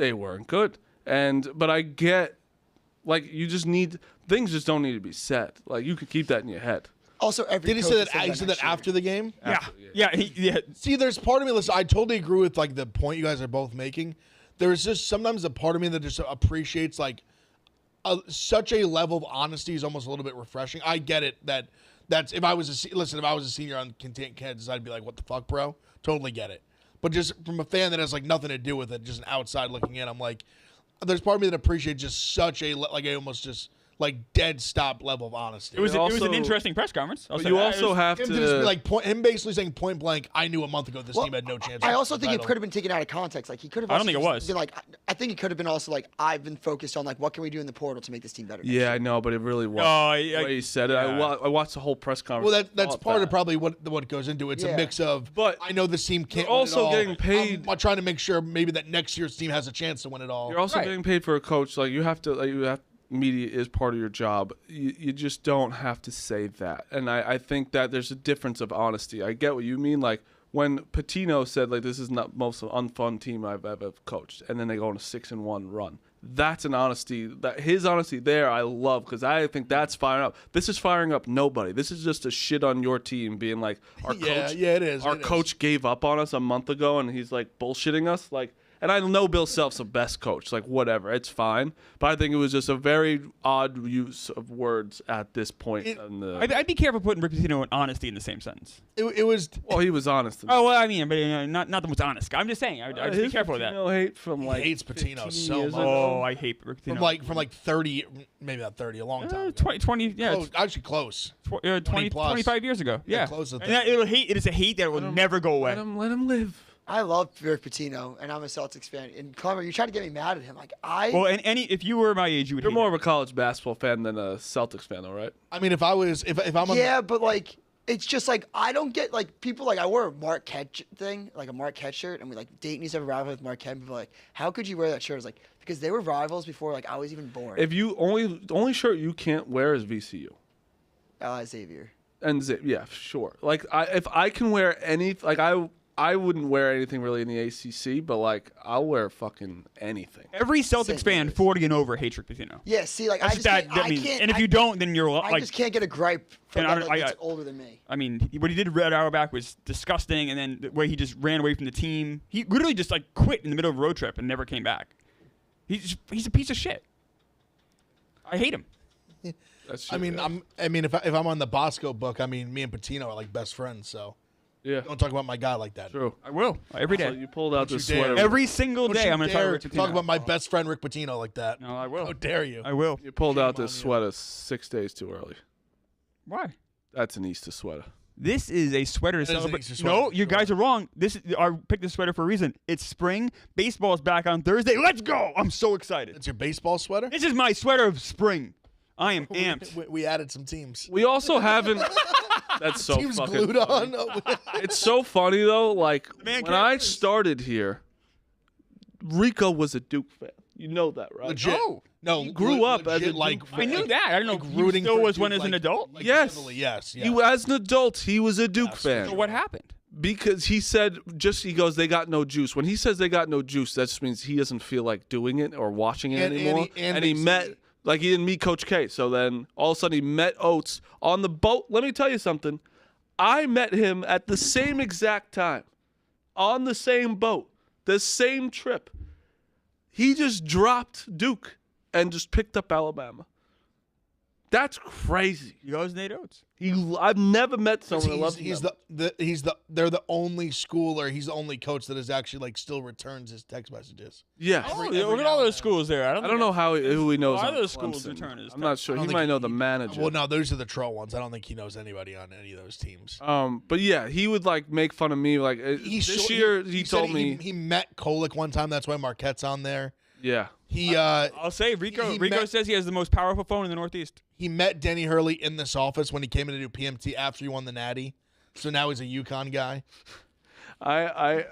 weren't good. But I get, like, you just need, things just don't need to be said. Like, you could keep that in your head. Also, every Did he coach say has that? He said next that year. after the game. Yeah. See, there's part of me. Listen, I totally agree with like the point you guys are both making. There's just sometimes a part of me that just appreciates like such a level of honesty is almost a little bit refreshing. I get it that's if I was a senior on Kansas, I'd be like, what the fuck, bro? Totally get it. But just from a fan that has like nothing to do with it, just an outside looking in, I'm like, there's part of me that appreciates just such a like I almost just like dead stop level of honesty. It was also- an interesting press conference. I'll But say you that. also It was- have him, to just be to. like him basically saying point blank, I knew a month ago this team had no chance. I of also the think it title. could have been taken out of context. Like he could have. I don't also think it just was. Been like, I think it could have been also like, I've been focused on like, what can we do in the portal to make this team better? next Yeah, year. I know, but it really was. No, the way he said it. yeah. I watched the whole press conference. Well, that's thought part that. of probably what goes into it. It's a Yeah. mix of. But I know this team can't. you're win it also all. getting paid- I'm trying to make sure maybe that next year's team has a chance to win it all. You're also Right. getting paid for a coach. Like you have to. Media is part of your job. You just don't have to say that. And I think that there's a difference of honesty. I get what you mean. Like when Pitino said like this is not most unfun team I've ever coached, and then they go on a 6-1 run. That's an honesty. That his honesty there I love because I think that's firing up. This is firing up nobody. This is just a shit on your team being like our coach. Yeah, it is. Our coach gave up on us a month ago, and he's like bullshitting us. Like, and I know Bill Self's the best coach. Like, whatever, it's fine. But I think it was just a very odd use of words at this point. I'd be careful putting Rick Pitino and honesty in the same sentence. It was. Well, he was honest. Oh well, I mean, but not the most honest. I'm just saying. I'd just be careful with that. Pitino hate from He like hates Pitino 15 so years much. ago. Oh, I hate Rick Pitino. From like 30, maybe not 30, a long time. ago. 20, yeah, Close, actually close. 20 plus. 25 years ago. Yeah, Yeah, close to and it is a hate that will never go away. Let him live. I love Rick Pitino, and I'm a Celtics fan. And Clemmer, you try to get me mad at him. Like Well, and if you were my age, you would. You're hate more him. of a college basketball fan than a Celtics fan, though, right? I mean, if I'm on yeah, but like it's just like I don't get like people like I wear a Marquette thing, like a Marquette shirt, and we like Dayton used to have a rival with Marquette. And people are like, how could you wear that shirt? It's like because they were rivals before like I was even born. If you only shirt you can't wear is VCU. Xavier. And yeah, sure. Like if I can wear any, like I wouldn't wear anything really in the ACC, but like I'll wear fucking anything. Every Celtics St. fan, Louis. 40 and over, hates Rick Pitino. Yeah, see, like That's I just that can't, means, and if you don't, then you're I like. just can't get a gripe from And a I- guy that's older than me. I mean, what he did Red Auerbach was disgusting, and then the way he just ran away from the team. He literally just like quit in the middle of a road trip and never came back. He's a piece of shit. I hate him. That's I mean, if I'm on the Bosco book, I mean, me and Pitino are like best friends. So yeah, don't talk about my guy like that. true. I will every So day, you pulled out the Don't you dare. sweater. every single Don't day. you I'm going to talk dare about Rick talk Pitino. about my best friend Rick Pitino like that. No, I will. How dare you? I will. You pulled out on this you. sweater 6 days too early. Why? That's an Easter sweater. This is a sweater to That is an celebrate. Easter sweater, No, for you sure. guys are wrong. I picked this sweater for a reason. It's spring. Baseball is back on Thursday. Let's go! I'm so excited. It's your baseball sweater. This is my sweater of spring. I am amped. We added some teams. We also haven't. That's so Teams fucking glued funny. on. It's so funny though. Like man when I cares. started here, Rico was a Duke fan. You know that, right? Legit. No. No, He grew up as a legit, like Duke I knew that. I don't know. like He rooting still for was Duke, one as an like- adult. like Yes. heavily, yes. He, as an adult, he was a Duke fan. So what happened? Because he said, he goes, they got no juice. When he says they got no juice, that just means he doesn't feel like doing it or watching it And- anymore. and he makes met, it- like he didn't meet Coach K. So then all of a sudden he met Oates on the boat. Let me tell you something. I met him at the same exact time, on the same boat, the same trip. He just dropped Duke and just picked up Alabama. That's crazy. He goes Nate Oates. I've never met someone that loves He's him. they're the only school, or he's the only coach that is actually like still returns his text messages. Yes. Look at all those schools there. I I don't know who he knows. A lot on of those schools Clemson. return his I'm not sure. I He don't might think know the manager. Well, no, those are the troll ones. I don't think he knows anybody on any of those teams. But yeah, he would like make fun of me. Like this year, he said told me. he met Kolick one time. That's why Marquette's on there. Yeah. He I'll say Rico says he has the most powerful phone in the Northeast. he met Denny Hurley in this office when he came in to do PMT after he won the Natty. So now he's a Yukon guy. I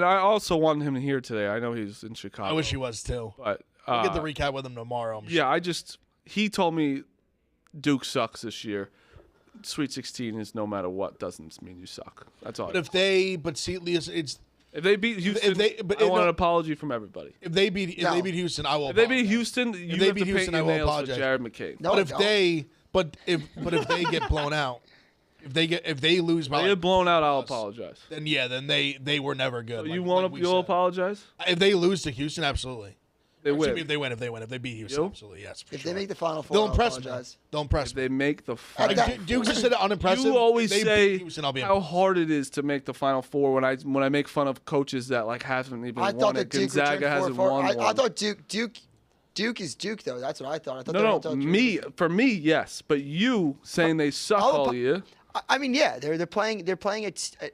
also wanted him here today. I know he's in Chicago. I wish he was too. But We'll get the recap with him tomorrow. I'm sure. yeah, he told me Duke sucks this year. Sweet 16 is no matter what doesn't mean you suck. That's all. But if they it's if they beat Houston, I want an apology from everybody. if they beat Houston, I will. If they beat apologize. Houston, you they have beat to paint Houston, I your will nails for apologize. Jared McCain. No, But I if don't. they get blown out, if they lose by If they get blown out, I'll apologize. then they were never good. You'll apologize? If they lose to Houston, absolutely. They Excuse win. me, if they win, if they beat Houston, You? absolutely, yes. For If sure. they make the Final Four, they'll I'll impress me. apologize. They'll impress If me. they make the At final that- Dukes has said it unimpressive. You always If they say beat Houston, I'll be how impressed. hard it is to make the Final Four when I make fun of coaches that like haven't even I won thought it. that Duke Gonzaga returned hasn't 4-4. won I one. thought Duke Duke is Duke, though. That's what I thought. I thought they were all No, done me for me, yes, but you saying they suck all year. I mean, yeah, they're playing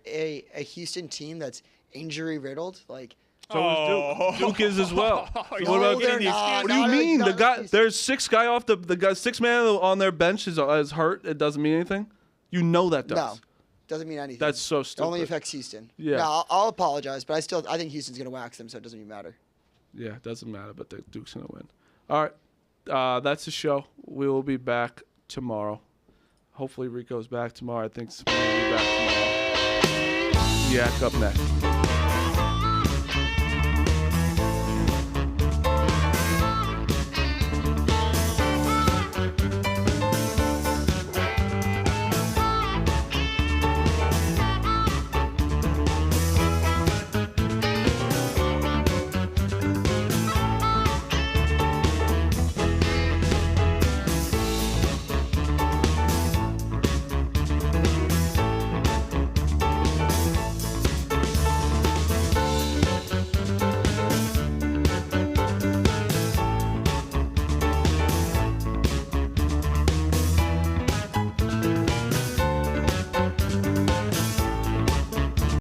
a Houston team that's injury riddled. Like, So is Duke. Duke is as well. So what No, about they're what not. do you mean? Not The guy, Houston. there's six man on their bench is hurt. It doesn't mean anything. You know that does. no, doesn't mean anything. That's so It stupid. only affects Houston. Yeah. No, I'll apologize, but I think Houston's gonna wax them, so it doesn't even matter. Yeah, it doesn't matter, but the Duke's gonna win. All right, that's the show. We will be back tomorrow. Hopefully Rico's back tomorrow. I think Smith will be back tomorrow. Yak up next.